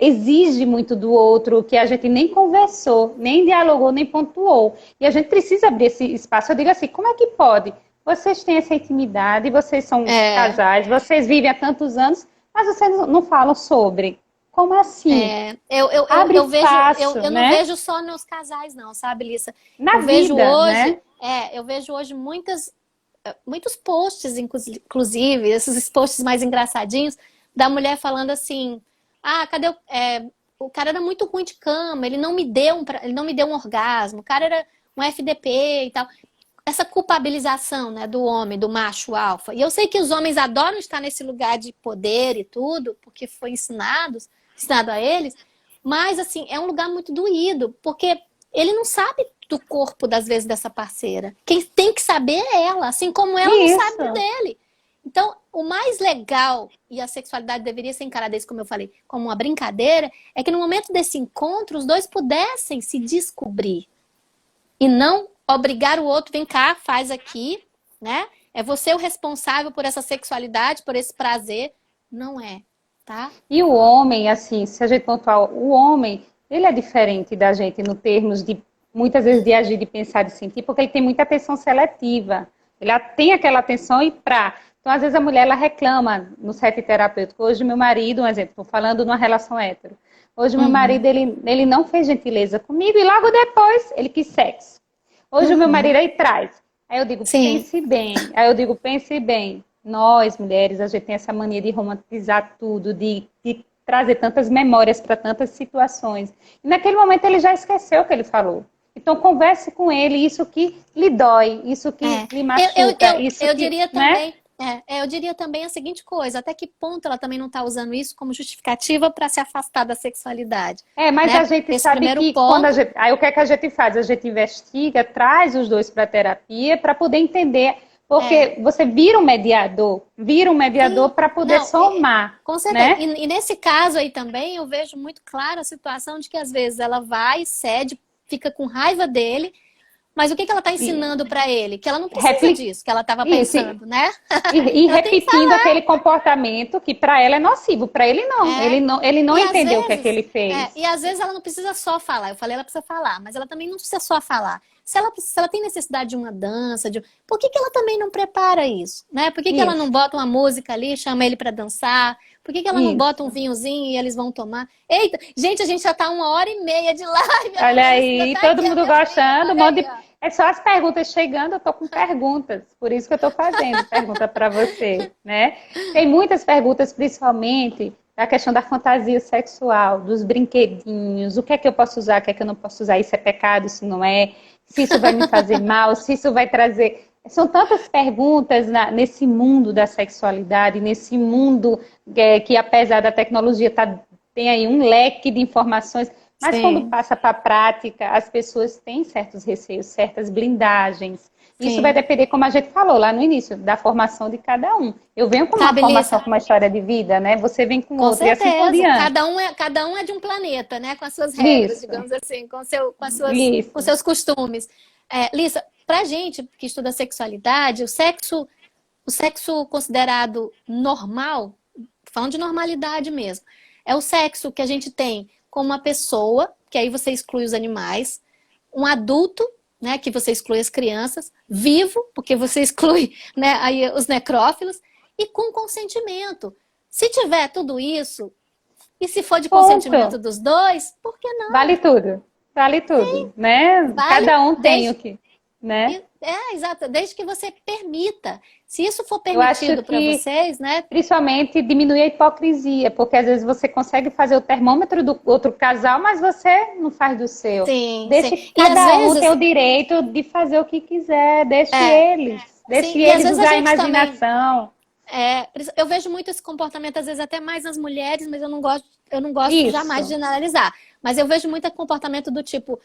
exige muito do outro, que a gente nem conversou, nem dialogou, nem pontuou. E a gente precisa abrir esse espaço. Eu digo assim, como é que pode? Vocês têm essa intimidade, vocês são É, casais, vocês vivem há tantos anos, mas vocês não falam sobre. Como assim? Abre espaço, eu não né? vejo só nos casais, não, sabe, Lissa? Na vida, né? Eu vejo hoje muitos posts, inclusive, esses posts mais engraçadinhos, da mulher falando assim, ah, o cara era muito ruim de cama, ele não me deu um orgasmo, o cara era um FDP e tal. Essa culpabilização, né, do homem, do macho alfa. E eu sei que os homens adoram estar nesse lugar de poder e tudo, porque foi ensinado a eles, mas assim, é um lugar muito doído, porque ele não sabe do corpo, das vezes, dessa parceira. Quem tem que saber é ela, assim como ela não sabe do Isso. dele. Então, o mais legal, e a sexualidade deveria ser encarada isso, como eu falei, como uma brincadeira, é que no momento desse encontro, os dois pudessem se descobrir e não obrigar o outro, vem cá, faz aqui, né? É você o responsável por essa sexualidade, por esse prazer. Não é, tá? E o homem, assim, se a gente pontuar, o homem, ele é diferente da gente no termos de, muitas vezes, de agir, de pensar, de sentir, porque ele tem muita atenção seletiva. Ele tem aquela atenção e pra. Então, às vezes, a mulher, ela reclama no set terapêutico. Hoje, meu marido, um exemplo, estou falando numa relação hétero. Hoje, meu marido, Uhum, ele não fez gentileza comigo e logo depois, ele quis sexo. Hoje, o meu uhum. marido aí traz. Aí eu digo, Sim, pense bem. Aí eu digo, pense bem. Nós, mulheres, a gente tem essa mania de romantizar tudo, de trazer tantas memórias para tantas situações. E naquele momento ele já esqueceu o que ele falou. Então converse com ele, isso que lhe dói, isso que é. lhe machuca, isso Eu que, diria né? também, eu diria também a seguinte coisa, até que ponto ela também não está usando isso como justificativa para se afastar da sexualidade, Mas né? a gente Esse sabe primeiro que quando a ponto, gente. Aí o que é que a gente faz? A gente investiga, traz os dois para a terapia para poder entender. é, Porque você vira um mediador sim, para poder não, somar, com certeza. né? E nesse caso aí também eu vejo muito clara a situação de que às vezes ela vai, cede, fica com raiva dele, mas o que que ela está E ensinando para ele? Que ela não precisa replica, disso, que ela estava isso, pensando, né? e Ela tem que repetindo falar. aquele comportamento que para ela é nocivo, para ele não. É. Ele não E às entendeu o que é que vezes, ele fez. e às vezes ela não precisa só falar. Eu falei, ela precisa falar, mas ela também não precisa só falar. Se ela tem necessidade de uma dança, por que que ela também não prepara isso, né? Por que que ela não Isso, bota uma música ali, chama ele para dançar? Por que que ela não bota um isso. vinhozinho e eles vão tomar? Eita, gente, a gente já tá 1 hora e meia de live. A Olha Albanice aí, tá todo aqui, a mundo minha filha, gostando, um olha monte aí, de... ó. É só as perguntas chegando, eu tô com perguntas, por isso que eu tô fazendo pergunta para você, né? Tem muitas perguntas, principalmente da questão da fantasia sexual, dos brinquedinhos, o que é que eu posso usar, o que é que eu não posso usar, isso é pecado, isso não é, se isso vai me fazer mal, se isso vai trazer... São tantas perguntas nesse mundo da sexualidade, nesse mundo que apesar da tecnologia tem aí um leque de informações, mas quando Sim, passa para a prática, as pessoas têm certos receios, certas blindagens. Isso vai sim. depender, como a gente falou lá no início, da formação de cada um. Eu venho com uma Sabe, formação, Lissa? com uma história de vida, né? Você vem com Com outra, e assim por certeza. diante. Cada um é de um planeta, né? Com as suas regras, Isso, digamos assim, com isso. seus costumes. Lisa, pra gente que estuda sexualidade, o sexo considerado normal, falando de normalidade mesmo, é o sexo que a gente tem com uma pessoa, que aí você exclui os animais, um adulto né, que você exclui as crianças, vivo, porque você exclui, né, aí os necrófilos, e com consentimento. Se tiver tudo isso, e se for de consentimento Ponto. dos dois, por que não? Vale tudo, né? Vale, Cada um tem o desde, que, né? exato, desde que você permita. Se isso for Eu acho permitido para que, vocês, né? principalmente, diminuir a hipocrisia, porque às vezes você consegue fazer o termômetro do outro casal, mas você não faz do seu. Sim, sim. Deixe que E às cada um vezes, tenha o direito de fazer o que quiser, é, deixe sim, e às eles vezes a usar a gente também. imaginação. Eu vejo muito esse comportamento, às vezes, até mais nas mulheres, mas eu não gosto jamais de Isso, generalizar. Mas eu vejo muito comportamento do tipo,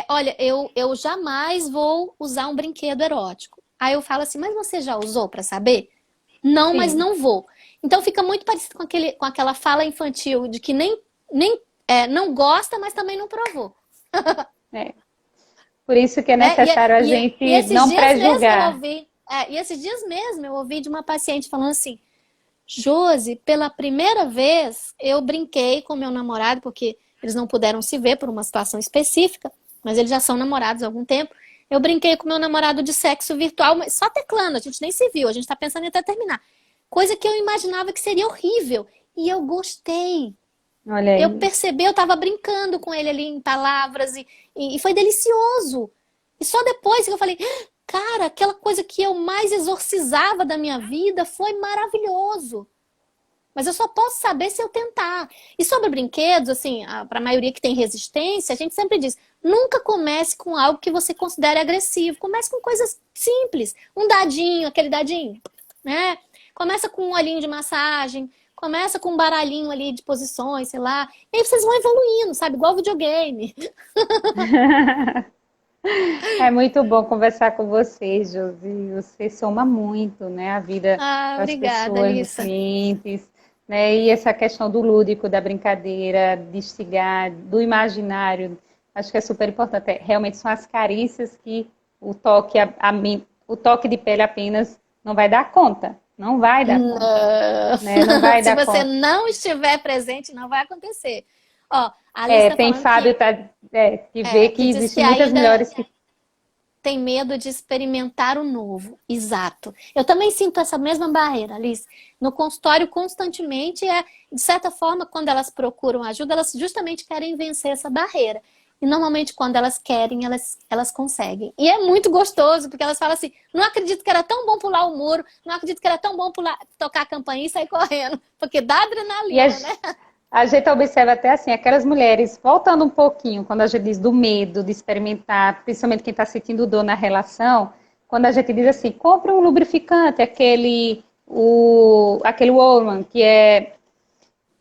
olha, eu jamais vou usar um brinquedo erótico. Aí eu falo assim, mas você já usou para saber? Não, mas sim. não vou. Então fica muito parecido com aquela fala infantil de que nem não gosta, mas também não provou. É. Por isso que é Né? necessário a E gente esses não dias mesmo eu pré-julgar. ouvi, e esses dias mesmo eu ouvi de uma paciente falando assim, Josi, pela primeira vez eu brinquei com meu namorado, porque eles não puderam se ver por uma situação específica, mas eles já são namorados há algum tempo. Eu brinquei com meu namorado de sexo virtual, mas só teclando, a gente nem se viu, a gente tá pensando em até terminar. Coisa que eu imaginava que seria horrível. E eu gostei. Olha Eu aí. percebi, eu tava brincando com ele ali em palavras e foi delicioso. E só depois que eu falei, cara, aquela coisa que eu mais exorcizava da minha vida foi maravilhoso. Mas eu só posso saber se eu tentar. E sobre brinquedos, assim, para a maioria que tem resistência, a gente sempre diz, nunca comece com algo que você considere agressivo. Comece com coisas simples. Um dadinho, aquele dadinho, né? Começa com um olhinho de massagem, começa com um baralhinho ali de posições, sei lá. E aí vocês vão evoluindo, sabe? Igual videogame. É muito bom conversar com vocês, Josi. Você soma muito, né, a vida Ah, das obrigada, pessoas, dos Alissa. clientes, né? E essa questão do lúdico, da brincadeira, de instigar, do imaginário, acho que é super importante. Realmente são as carícias que o toque de pele apenas não vai dar conta. Não vai dar conta, Não. né? Não vai Se dar você conta. não estiver presente, não vai acontecer. Ó, a Alice está Tem falando Fábio que vê que que diz que existem muitas ainda mulheres que tem medo de experimentar o novo. Exato. Eu também sinto essa mesma barreira, Alice. No consultório, constantemente, de certa forma, quando elas procuram ajuda, elas justamente querem vencer essa barreira. E normalmente, quando elas querem, elas conseguem. E é muito gostoso, porque elas falam assim: não acredito que era tão bom pular o muro, não acredito que era tão bom tocar a campainha e sair correndo. Porque dá e a, adrenalina, né? a gente observa até assim, aquelas mulheres, voltando um pouquinho, quando a gente diz do medo de experimentar, principalmente quem está sentindo dor na relação, quando a gente diz assim, compra um lubrificante, aquele Woman, que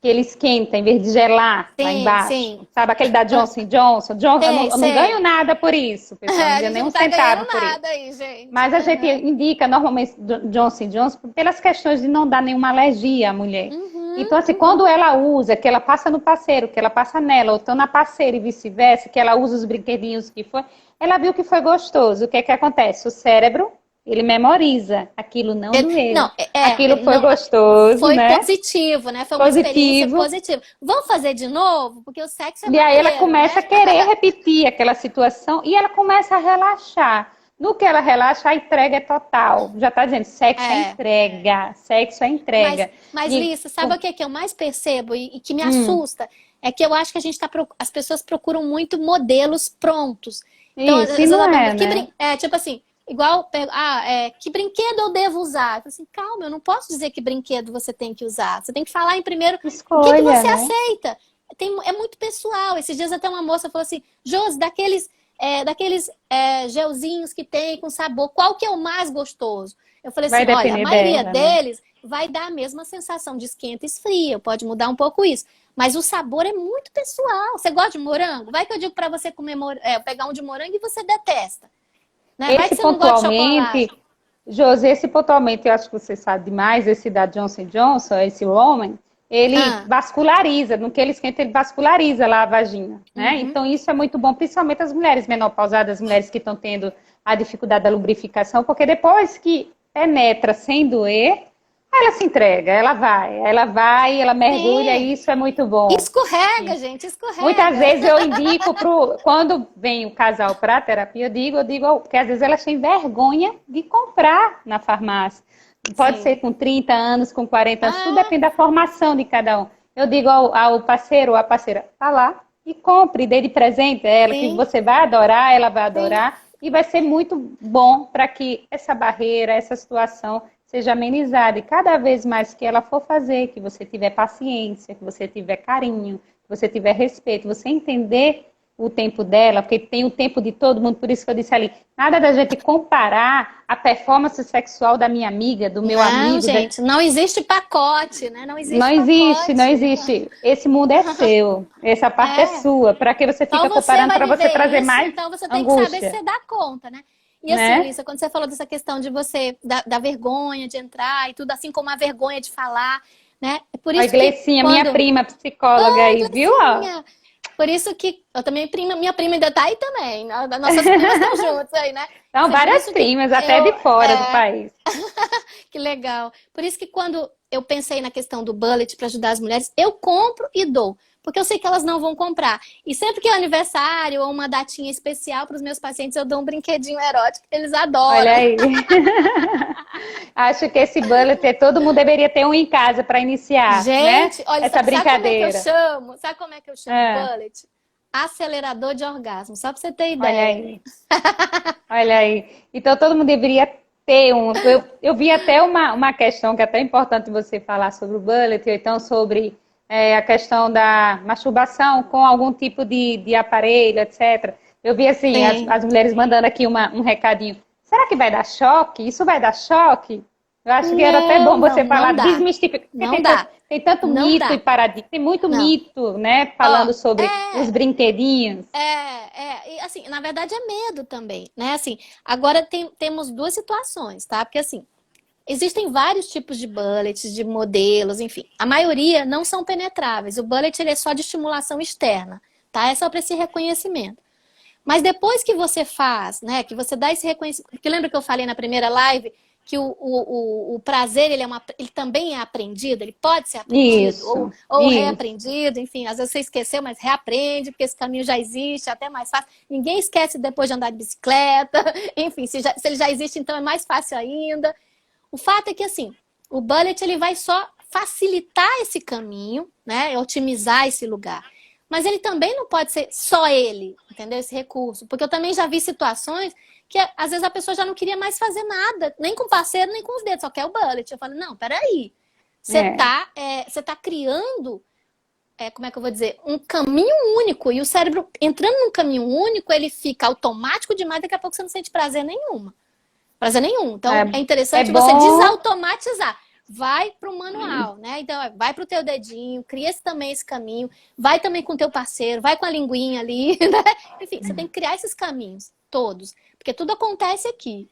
ele esquenta em vez de gelar lá Sim, embaixo, sim. sabe? Aquele da Johnson Johnson. Sei, Eu não ganho sei. nada por isso, pessoal, eu não A ganho gente nem um não tá ganhando centavo por isso. nada aí, gente. Mas a gente indica normalmente Johnson Johnson pelas questões de não dar nenhuma alergia à mulher. Uhum, Então, assim, quando uhum. ela usa, que ela passa no parceiro, que ela passa nela, ou então na parceira e vice-versa, que ela usa os brinquedinhos que foi, ela viu que foi gostoso. O que é que acontece? O cérebro, ele memoriza. Aquilo não doeu. Não, Aquilo foi não, gostoso, foi né? positivo, né? Foi uma experiência Positivo. positiva. Vamos fazer de novo? Porque o sexo é E aí ela maneiro, começa né? a querer repetir aquela situação e ela começa a relaxar. No que ela relaxa, a entrega é total. Já está dizendo, sexo é É. entrega, sexo é Mas, entrega. mas E, Lissa, sabe o que é que eu mais percebo e que me hum, assusta? É que eu acho que as pessoas procuram muito modelos prontos. Então, isso, e às vezes não ela pergunta, é, né? tipo assim, igual, que brinquedo eu devo usar? Eu falo assim, calma, eu não posso dizer que brinquedo você tem que usar. Você tem que falar em primeiro o que Escolha, você né? aceita. É muito pessoal. Esses dias até uma moça falou assim, Josi, daqueles gelzinhos que tem com sabor, qual que é o mais gostoso? Eu falei Vai assim, olha, a depender maioria dela, né? deles vai dar a mesma sensação de esquenta e esfria, pode mudar um pouco isso. Mas o sabor é muito pessoal. Você gosta de morango? Vai que eu digo para você pegar um de morango e você detesta. Né? Vai que Esse você não gosta de chocolate. pontualmente, José, esse pontualmente, eu acho que você sabe demais, esse da Johnson Johnson, esse homem, ele Ah, vasculariza, no que ele esquenta, ele vasculariza lá a vagina, né? uhum. Então isso é muito bom, principalmente as mulheres menopausadas, as mulheres que estão tendo a dificuldade da lubrificação, porque depois que penetra sem doer, ela se entrega, ela vai, ela mergulha, Sim. e isso é muito bom. Escorrega, gente, escorrega. Muitas vezes eu indico quando vem o casal para terapia, eu digo que às vezes elas têm vergonha de comprar na farmácia. Pode Sim. ser com 30 anos, com 40 anos, tudo Ah, depende da formação de cada um. Eu digo ao parceiro ou à parceira, tá lá e compre, dê de presente a ela, que sim, você vai adorar, ela vai sim. adorar, e vai ser muito bom para que essa barreira, essa situação seja amenizada. E cada vez mais que ela for fazer, que você tiver paciência, que você tiver carinho, que você tiver respeito, você entender o tempo dela, porque tem o tempo de todo mundo, por isso que eu disse ali, nada da gente comparar a performance sexual da minha amiga, do meu Não, amigo. gente, não existe pacote, né? Não existe Não existe, não pacote. existe. Esse mundo é seu, essa parte é É, sua. Para que você só fica você comparando vai para você viver trazer isso, mais então você tem que saber se angústia, você dá conta, né? E assim, né? Lisa, quando você falou dessa questão de você, da vergonha de entrar e tudo, assim como a vergonha de falar, né? É por A isso que Gleicinha, minha quando... prima psicóloga Oi, aí, viu? Ó, Gleicinha! Por isso que eu também, minha prima ainda tá aí também, né? Nossas primas estão juntas aí, né? são Por várias isso que primas, até eu, de fora do país. que legal. Por isso que quando eu pensei na questão do bullet para ajudar as mulheres, eu compro e dou. Porque eu sei que elas não vão comprar. E sempre que é aniversário ou uma datinha especial para os meus pacientes, eu dou um brinquedinho erótico. Eles Olha adoram. aí. Acho que esse bullet, todo mundo deveria ter um em casa para iniciar, né? Gente, olha, Essa sabe como é que eu brincadeira. chamo? Sabe como é que eu chamo É, bullet? Acelerador de orgasmo, só para você ter olha ideia. aí. Olha aí. Então todo mundo deveria ter um. Eu vi até uma questão que é até importante você falar sobre o bullet, ou então sobre a questão da masturbação com algum tipo de aparelho, etc. Eu vi assim, Sim. as mulheres mandando aqui um recadinho. Será que vai dar choque? Isso vai dar choque? Eu acho que era até Não, bom não, você não falar, dá. desmistificar, porque Não dá. tem tanto Não mito e dá. paradigma, tem muito Não. mito, né, Ó, falando sobre os brinquedinhos. e assim, na verdade é medo também, né? Assim, agora temos duas situações, tá? Porque assim, existem vários tipos de bullets, de modelos, enfim. A maioria não são penetráveis. O bullet ele é só de estimulação externa, tá? É só para esse reconhecimento. Mas depois que você faz, né, que você dá esse reconhecimento, porque lembra que eu falei na primeira live que o prazer ele também é aprendido, ele pode ser aprendido Isso, ou isso. reaprendido, enfim, às vezes você esqueceu, mas reaprende, porque esse caminho já existe, é até mais fácil. Ninguém esquece depois de andar de bicicleta, enfim, se ele já existe, então é mais fácil ainda. O fato é que, assim, o bullet ele vai só facilitar esse caminho, né, otimizar esse lugar. Mas ele também não pode ser só ele, entendeu? Esse recurso. Porque eu também já vi situações que às vezes a pessoa já não queria mais fazer nada, nem com o parceiro, nem com os dedos, só quer o bullet. Eu falo, não, peraí. É, Você tá criando, como é que eu vou dizer, um caminho único. E o cérebro, entrando num caminho único, ele fica automático demais, daqui a pouco você não sente prazer nenhuma. Prazer nenhum. Então, é é interessante você bom. desautomatizar. Vai para o manual, né? Então, vai para o teu dedinho, cria também esse caminho, vai também com o teu parceiro, vai com a linguinha ali, né? Enfim, você tem que criar esses caminhos, todos, porque tudo acontece aqui.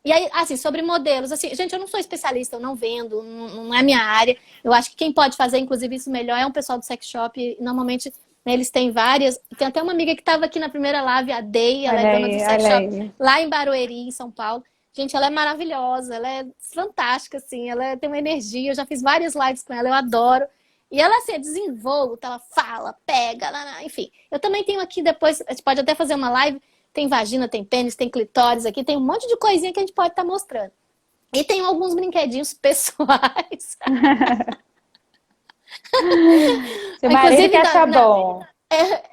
E aí, assim, sobre modelos, assim, gente, eu não sou especialista, eu não vendo, não é minha área. Eu acho que quem pode fazer, inclusive, isso melhor é um pessoal do sex shop. E, normalmente, né, eles têm várias. Tem até uma amiga que estava aqui na primeira live, a Day, ela é dona do sex Olha shop aí. lá em Barueri, em São Paulo. Gente, ela é maravilhosa, ela é fantástica, assim, ela tem uma energia. Eu já fiz várias lives com ela, eu adoro. E ela, assim, é desenvolta, ela fala, pega, enfim. Eu também tenho aqui depois, a gente pode até fazer uma live. Tem vagina, tem pênis, tem clitóris aqui, tem um monte de coisinha que a gente pode estar mostrando. E tem alguns brinquedinhos pessoais. Seu marido que Inclusive, acha bom.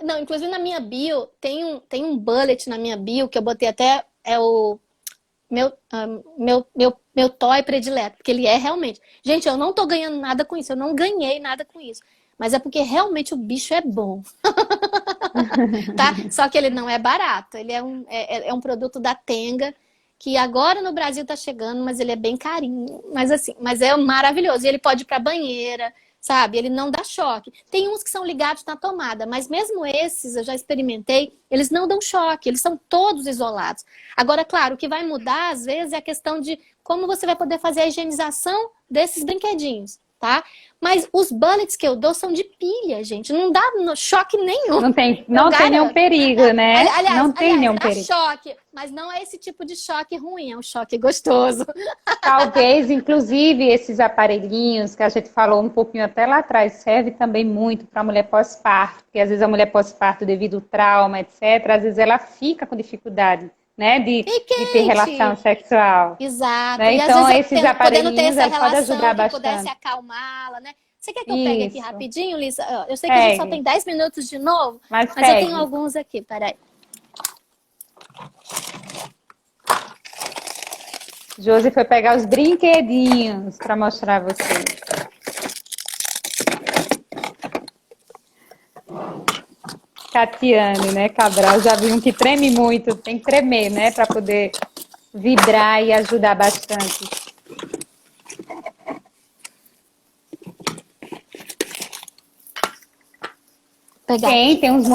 não, inclusive na minha bio, tem um bullet na minha bio que eu botei até, é o meu toy predileto, porque ele é realmente. Gente, eu não tô ganhando nada com isso, eu não ganhei nada com isso. Mas é porque realmente o bicho é bom. Tá? Só que ele não é barato. Ele é um produto da Tenga, que agora no Brasil tá chegando, mas ele é bem carinho. Mas assim, mas é maravilhoso. E ele pode ir pra banheira, sabe? Ele não dá choque. Tem uns que são ligados na tomada, mas mesmo esses, eu já experimentei, eles não dão choque, eles são todos isolados. Agora, claro, o que vai mudar, às vezes, é a questão de como você vai poder fazer a higienização desses brinquedinhos. tá? Mas os bullets que eu dou são de pilha, gente. Não dá choque nenhum. Não tem nenhum perigo, né? Não tem nenhum dá perigo. choque, mas não é esse tipo de choque ruim, é um choque gostoso. Talvez, inclusive, esses aparelhinhos que a gente falou um pouquinho até lá atrás, serve também muito para a mulher pós-parto, porque às vezes a mulher pós-parto, devido ao trauma, etc., às vezes ela fica com dificuldade, né, de ter relação sexual. Exato. Né? E então, às vezes, esses aparelhinhos podendo ter essa pode relação ajudar que bastante. pudesse acalmá-la, né? Você quer que eu pegue aqui Isso. rapidinho, Lisa? Eu sei que a gente só tem 10 minutos de novo, mas eu tenho alguns aqui, peraí. Josi foi pegar os brinquedinhos para mostrar a vocês. Catiane, né, Cabral? Já vi um que treme muito, tem que tremer, né, para poder vibrar e ajudar bastante. Tem uns...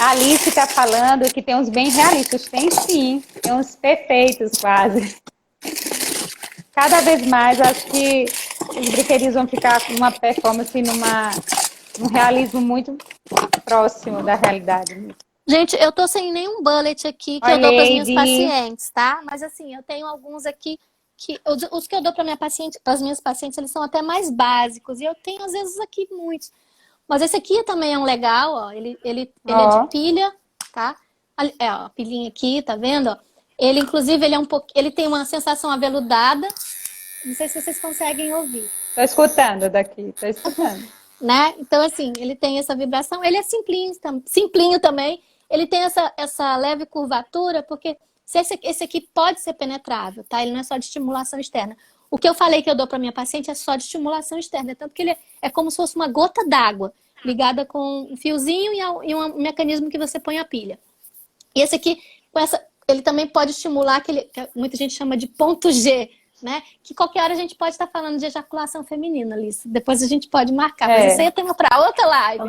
A Alice está falando que tem uns bem realistas. Tem sim, tem uns perfeitos quase. Cada vez mais, acho que os brinquedinhos vão ficar com uma performance, num realismo muito próximo da realidade. Gente, eu tô sem nenhum bullet aqui que eu dou para as minhas pacientes, tá? Mas assim, eu tenho alguns aqui que os que eu dou para as minhas pacientes, eles são até mais básicos. E eu tenho, às vezes, aqui muitos. Mas esse aqui também é um legal, ó. Ele é de pilha, tá? Ó, a pilhinha aqui, tá vendo? Ó. Ele, inclusive, ele tem uma sensação aveludada. Não sei se vocês conseguem ouvir. Tô escutando daqui, tô escutando. Né? Então, assim, ele tem essa vibração. Ele é simplinho também. Ele tem essa leve curvatura, porque esse aqui pode ser penetrável, tá? Ele não é só de estimulação externa. O que eu falei que eu dou para minha paciente é só de estimulação externa, tanto que ele é como se fosse uma gota d'água ligada com um fiozinho e um mecanismo que você põe a pilha. E esse aqui, ele também pode estimular que muita gente chama de ponto G, né? Que qualquer hora a gente pode estar falando de ejaculação feminina, Alice. Depois a gente pode marcar, mas isso aí eu tenho para outra live.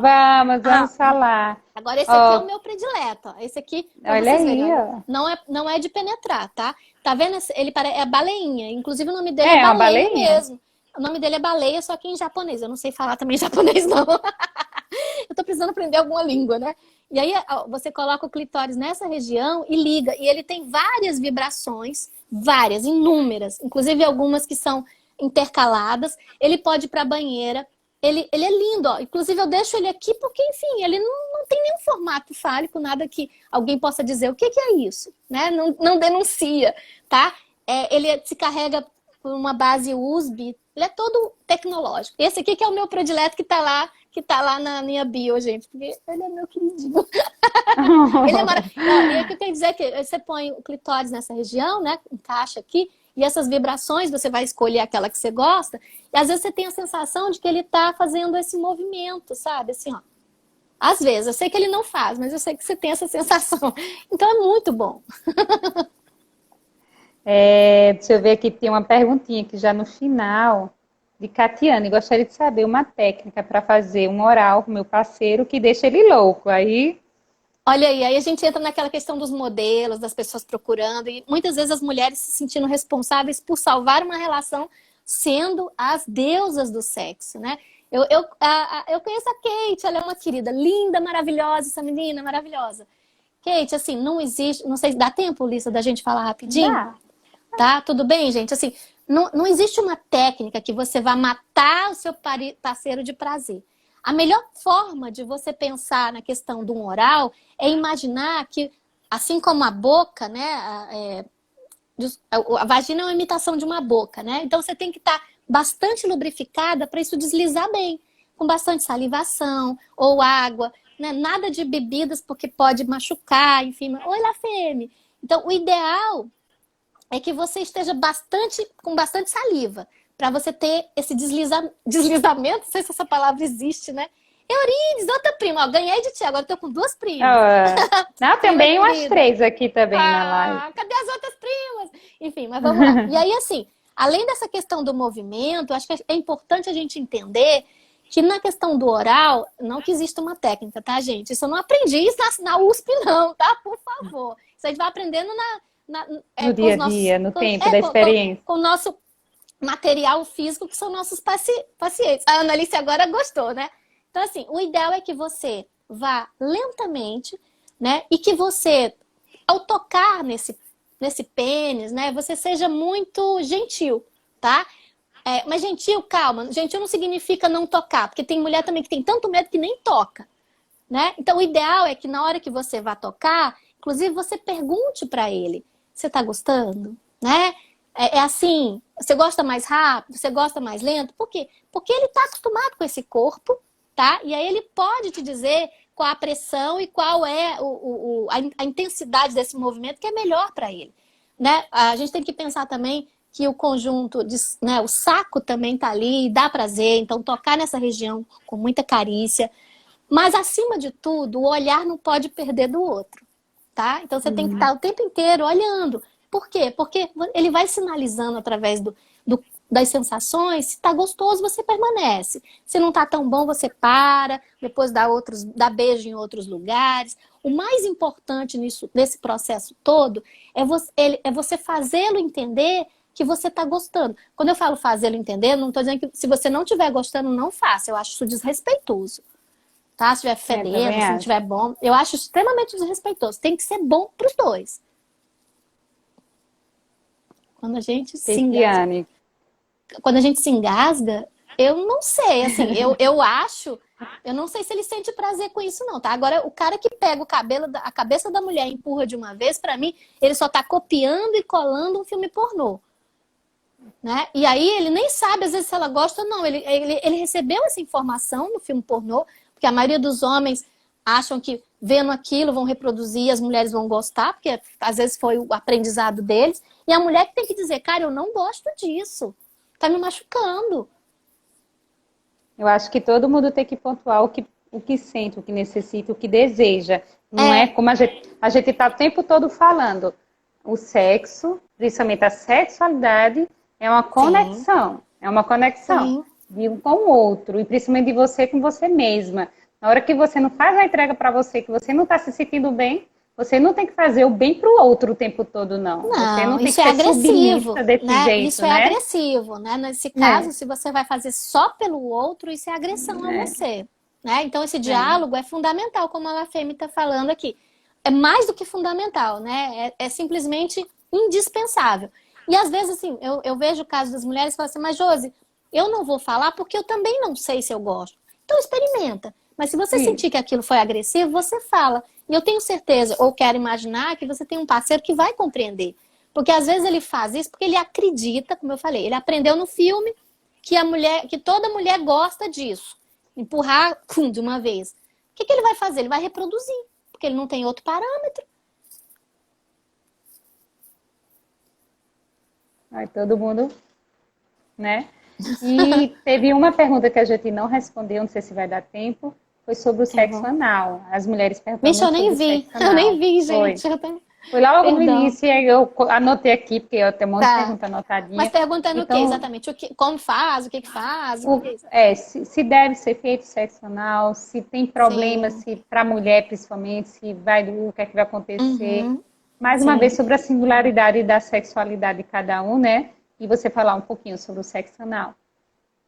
Vamos falar. Agora esse aqui é o meu predileto. Ó. Esse aqui, olha aí, verem, não é de penetrar, tá? Tá vendo? Ele é baleinha. Inclusive o nome dele é baleia mesmo. O nome dele é baleia, só que em japonês. Eu não sei falar também japonês, não. Eu tô precisando aprender alguma língua, né? E aí você coloca o clitóris nessa região e liga. E ele tem várias vibrações, inúmeras. Inclusive algumas que são intercaladas. Ele pode ir pra banheira. Ele é lindo, ó. Inclusive eu deixo ele aqui porque, enfim, ele não tem nenhum formato fálico, nada que alguém possa dizer o que é isso, né? Não denuncia, tá? Ele se carrega por uma base USB, ele é todo tecnológico. Esse aqui que é o meu predileto que tá lá na minha bio, gente, porque ele é meu queridinho. Ele é maravilhoso. E o que eu quero dizer é que você põe o clitóris nessa região, né? Encaixa aqui. E essas vibrações, você vai escolher aquela que você gosta. E às vezes você tem a sensação de que ele tá fazendo esse movimento, sabe? Assim, ó. Às vezes, eu sei que ele não faz, mas eu sei que você tem essa sensação. Então é muito bom. Deixa eu ver aqui, tem uma perguntinha aqui já no final, de Catiane. Gostaria de saber uma técnica para fazer um oral com meu parceiro que deixa ele louco. Olha aí a gente entra naquela questão dos modelos, das pessoas procurando, e muitas vezes as mulheres se sentindo responsáveis por salvar uma relação sendo as deusas do sexo, né? Eu conheço a Kate, ela é uma querida, linda, maravilhosa, essa menina maravilhosa. Kate, assim, não existe, não sei, dá tempo, Lisa, da gente falar rapidinho? Dá. Tá, tudo bem, gente? Assim, não existe uma técnica que você vá matar o seu parceiro de prazer. A melhor forma de você pensar na questão do oral é imaginar que, assim como a boca, né, a vagina é uma imitação de uma boca, né? Então você tem que estar bastante lubrificada para isso deslizar bem, com bastante salivação ou água, né? Nada de bebidas porque pode machucar, enfim. Oi, Lafeme. Então o ideal é que você esteja com bastante saliva, para você ter esse deslizamento, não sei se essa palavra existe, né? Eurides, outra prima, ó, ganhei de ti, agora tô com 2 primas. Não, também umas 3 aqui também na live. Cadê as outras primas? Enfim, mas vamos lá. E aí, assim, além dessa questão do movimento, acho que é importante a gente entender que na questão do oral, não que exista uma técnica, tá, gente? Isso eu não aprendi isso na USP, não, tá? Por favor. Isso a gente vai aprendendo no dia a dia, no tempo da experiência. Com o nosso material físico, que são nossos pacientes. A Annalice agora gostou, né? Então, assim, o ideal é que você vá lentamente, né? E que você, ao tocar nesse pênis, né? Você seja muito gentil, tá? Mas gentil, calma. Gentil não significa não tocar, porque tem mulher também que tem tanto medo que nem toca, né? Então, o ideal é que na hora que você vá tocar, inclusive você pergunte para ele, você tá gostando, né? É assim, você gosta mais rápido, você gosta mais lento? Por quê? Porque ele tá acostumado com esse corpo, tá? E aí ele pode te dizer qual a pressão e qual é a intensidade desse movimento que é melhor para ele, né? A gente tem que pensar também que o conjunto, né, o saco também tá ali, dá prazer, então tocar nessa região com muita carícia. Mas, acima de tudo, o olhar não pode perder do outro, tá? Então, você tem que estar o tempo inteiro olhando. Por quê? Porque ele vai sinalizando através das sensações. Se tá gostoso, você permanece. Se não tá tão bom, você para, depois dá beijo em outros lugares. O mais importante nesse processo todo é você fazê-lo entender que você tá gostando. Quando eu falo fazê-lo entender, não tô dizendo que se você não estiver gostando, não faça. Eu acho isso desrespeitoso. Tá? Se estiver fedendo, se não estiver bom. Eu acho extremamente desrespeitoso. Tem que ser bom para os dois. Quando a gente se engasga, eu não sei, assim, eu acho, eu não sei se ele sente prazer com isso não, tá? Agora, o cara que pega a cabeça da mulher e empurra de uma vez, pra mim, ele só tá copiando e colando um filme pornô. Né? E aí ele nem sabe, às vezes, se ela gosta ou não. Ele recebeu essa informação no filme pornô, porque a maioria dos homens acham que vendo aquilo vão reproduzir e as mulheres vão gostar, porque às vezes foi o aprendizado deles. E a mulher que tem que dizer, cara, eu não gosto disso. Tá me machucando. Eu acho que todo mundo tem que pontuar o que sente, o que necessita, o que deseja. Não é como a gente tá o tempo todo falando. O sexo, principalmente a sexualidade, é uma conexão. Sim. É uma conexão de um com o outro. E principalmente de você com você mesma. Na hora que você não faz a entrega para você, que você não está se sentindo bem, você não tem que fazer o bem para o outro o tempo todo, não. Você não tem isso que é agressivo, desse né? jeito, Isso é agressivo, né? Nesse caso, se você vai fazer só pelo outro, isso é agressão a você, né? Então, esse diálogo é fundamental, como a Fêmea está falando aqui. É mais do que fundamental, né? É simplesmente indispensável. E às vezes, assim, eu vejo o caso das mulheres que falam assim, mas Josi, eu não vou falar porque eu também não sei se eu gosto. Então experimenta. Mas se você sentir que aquilo foi agressivo, você fala. E eu tenho certeza, ou quero imaginar, que você tem um parceiro que vai compreender. Porque às vezes ele faz isso porque ele acredita, como eu falei, ele aprendeu no filme que toda mulher gosta disso. Empurrar de uma vez. O que ele vai fazer? Ele vai reproduzir. Porque ele não tem outro parâmetro. Aí todo mundo, né? E teve uma pergunta que a gente não respondeu, não sei se vai dar tempo, foi sobre o sexo anal. As mulheres perguntando sobre o sexo anal. Eu nem vi, gente. Foi logo no início, e eu anotei aqui, porque eu tenho um monte de pergunta anotadinha. Mas perguntando então, o que exatamente? Como faz, o que faz? Se deve ser feito sexo anal, se tem problema, se para a mulher principalmente, o que é que vai acontecer. Mais uma vez sobre a singularidade da sexualidade de cada um, né? E você falar um pouquinho sobre o sexo anal.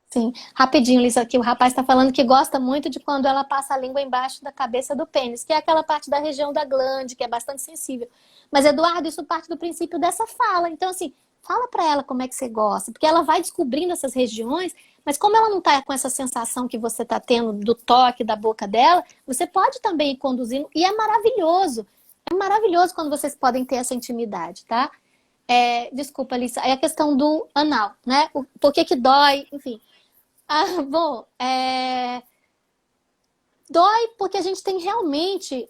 Sim, rapidinho, Lisa, aqui o rapaz está falando que gosta muito de quando ela passa a língua embaixo da cabeça do pênis, que é aquela parte da região da glande, que é bastante sensível. Mas, Eduardo, isso parte do princípio dessa fala. Então, assim, fala para ela como é que você gosta, porque ela vai descobrindo essas regiões, mas como ela não está com essa sensação que você está tendo do toque da boca dela, você pode também ir conduzindo, e é maravilhoso. É maravilhoso quando vocês podem ter essa intimidade, tá? Desculpa, Lisa, é a questão do anal, né? Por que dói, enfim. Dói porque a gente tem realmente...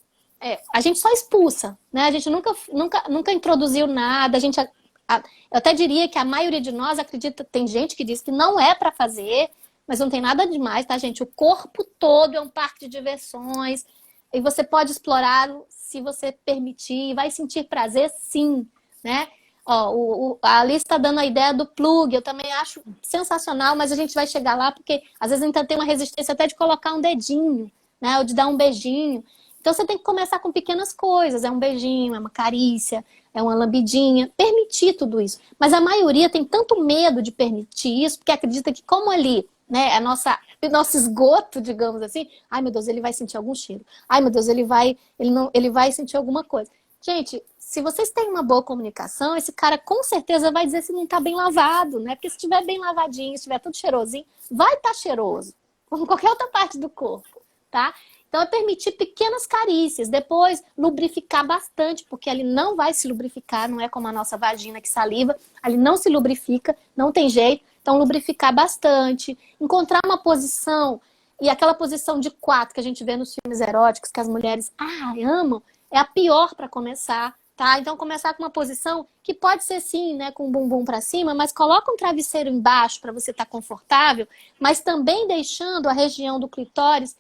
a gente só expulsa, né? A gente nunca introduziu nada. Eu até diria que a maioria de nós acredita... Tem gente que diz que não é para fazer, mas não tem nada demais, tá, gente? O corpo todo é um parque de diversões e você pode explorá-lo se você permitir. Vai sentir prazer, sim, né? A Alice está dando a ideia do plug, eu também acho sensacional, mas a gente vai chegar lá porque às vezes ainda tem uma resistência até de colocar um dedinho, né, ou de dar um beijinho. Então você tem que começar com pequenas coisas, é um beijinho, é uma carícia, é uma lambidinha, permitir tudo isso. Mas a maioria tem tanto medo de permitir isso, porque acredita que como ali, né, o nosso esgoto, digamos assim, ai meu Deus, ele vai sentir algum cheiro. Ai meu Deus, ele vai sentir alguma coisa. Gente, se vocês têm uma boa comunicação, esse cara com certeza vai dizer se não tá bem lavado, né? Porque se estiver bem lavadinho, se estiver tudo cheirosinho, vai estar cheiroso, como qualquer outra parte do corpo, tá? Então é permitir pequenas carícias, depois lubrificar bastante, porque ele não vai se lubrificar, não é como a nossa vagina que saliva, ele não se lubrifica, não tem jeito. Então lubrificar bastante, encontrar uma posição, e aquela posição de 4 que a gente vê nos filmes eróticos, que as mulheres amam, é a pior para começar, tá? Então começar com uma posição que pode ser sim, né, com o bumbum para cima, mas coloca um travesseiro embaixo para você estar confortável, mas também deixando a região do clitóris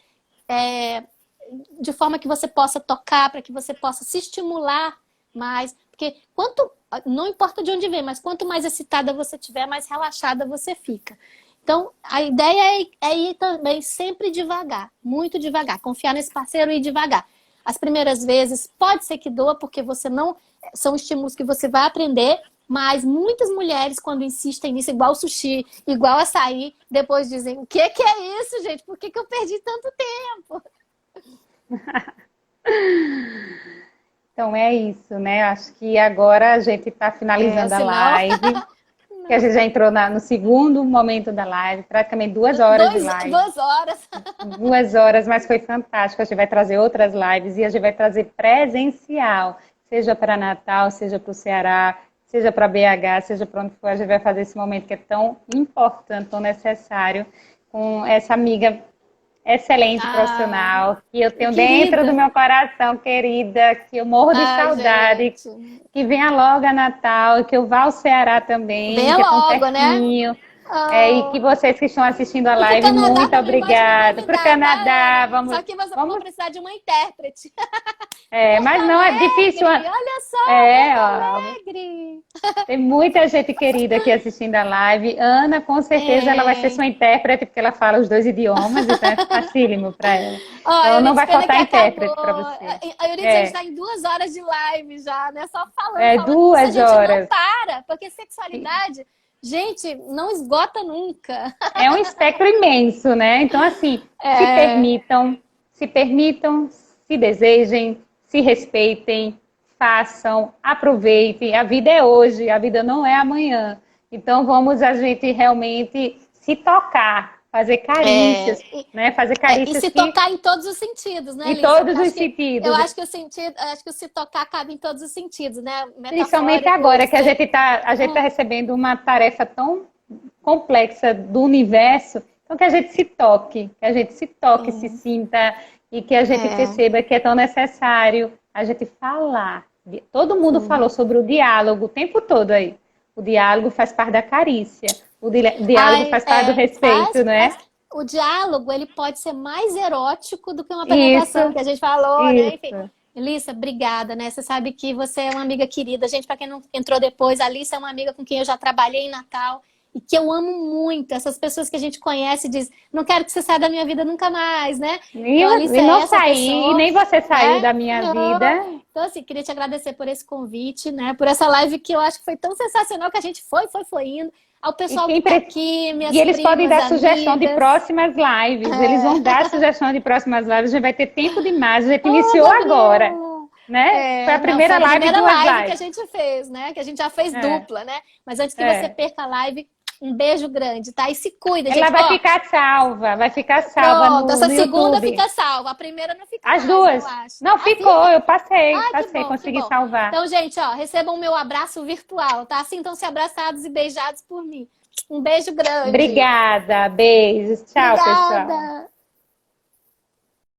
de forma que você possa tocar, para que você possa se estimular mais, porque não importa de onde vem, mas quanto mais excitada você tiver, mais relaxada você fica. Então, a ideia é ir também sempre devagar, muito devagar, confiar nesse parceiro e ir devagar. As primeiras vezes pode ser que doa, porque você não... São estímulos que você vai aprender, mas muitas mulheres, quando insistem nisso, igual sushi, igual açaí, depois dizem, o que é isso, gente? Por que eu perdi tanto tempo? Então é isso, né? Acho que agora a gente está finalizando a live. Que a gente já entrou no segundo momento da live, praticamente 2 horas de live. 2 horas. 2 horas, mas foi fantástico. A gente vai trazer outras lives e a gente vai trazer presencial, seja para Natal, seja para o Ceará, seja para BH, seja para onde for. A gente vai fazer esse momento que é tão importante, tão necessário, com essa amiga excelente profissional, que eu tenho dentro do meu coração, querida, que eu morro de saudade, gente. Que venha logo a Natal, que eu vá ao Ceará também, venha que é logo, tão pertinho, né? E que vocês que estão assistindo a live, muito obrigada. Para o Canadá, vamos... Só que vamos precisar de uma intérprete. Mas não é difícil. Olha só, Alegre. Tem muita gente querida aqui assistindo a live. Ana, com certeza, ela vai ser sua intérprete, porque ela fala os 2 idiomas, então é facílimo para ela. Então não vai faltar intérprete para você. A Euridice está em 2 horas de live já, né? Só falando. 2 horas. Não para, porque sexualidade... Gente, não esgota nunca. É um espectro imenso, né? Então, assim, se permitam, se desejem, se respeitem, façam, aproveitem. A vida é hoje, a vida não é amanhã. Então, vamos a gente realmente se tocar, fazer carícias, né? Fazer carícias. E se tocar em todos os sentidos, né, Em todos os sentidos. Eu acho que o se tocar cabe em todos os sentidos, né? Principalmente agora que a gente tá recebendo uma tarefa tão complexa do universo, então que a gente se toque, se sinta e que a gente perceba que é tão necessário a gente falar. Todo mundo falou sobre o diálogo o tempo todo aí. O diálogo faz parte da carícia. O diálogo faz parte do respeito, né? O diálogo, ele pode ser mais erótico do que uma penetração, que a gente falou, né? Enfim. Elissa, obrigada, né? Você sabe que você é uma amiga querida. Gente, para quem não entrou depois, a Alissa é uma amiga com quem eu já trabalhei em Natal e que eu amo muito. Essas pessoas que a gente conhece e diz, não quero que você saia da minha vida nunca mais, né? E não saí, e nem você saiu da minha vida. Então, assim, queria te agradecer por esse convite, né? Por essa live que eu acho que foi tão sensacional que a gente foi indo. Ao pessoal que tá aqui, minhas E eles podem dar amigas. Sugestão de próximas lives. Eles vão dar sugestão de próximas lives. A gente vai ter tempo demais. A gente iniciou agora. Né? Foi a primeira live que a gente fez, né? Que a gente já fez dupla, né? Mas antes que você perca a live, um beijo grande, tá? E se cuida, gente. Ela vai ficar salva. Vai ficar salva no essa no segunda YouTube. fica salva. A primeira não fica As mais, duas. eu acho. Não, ficou. Eu passei. Bom, consegui salvar. Então, gente, recebam o meu abraço virtual, tá? Sintam-se abraçados e beijados por mim. Um beijo grande. Obrigada. Beijos. Tchau, pessoal.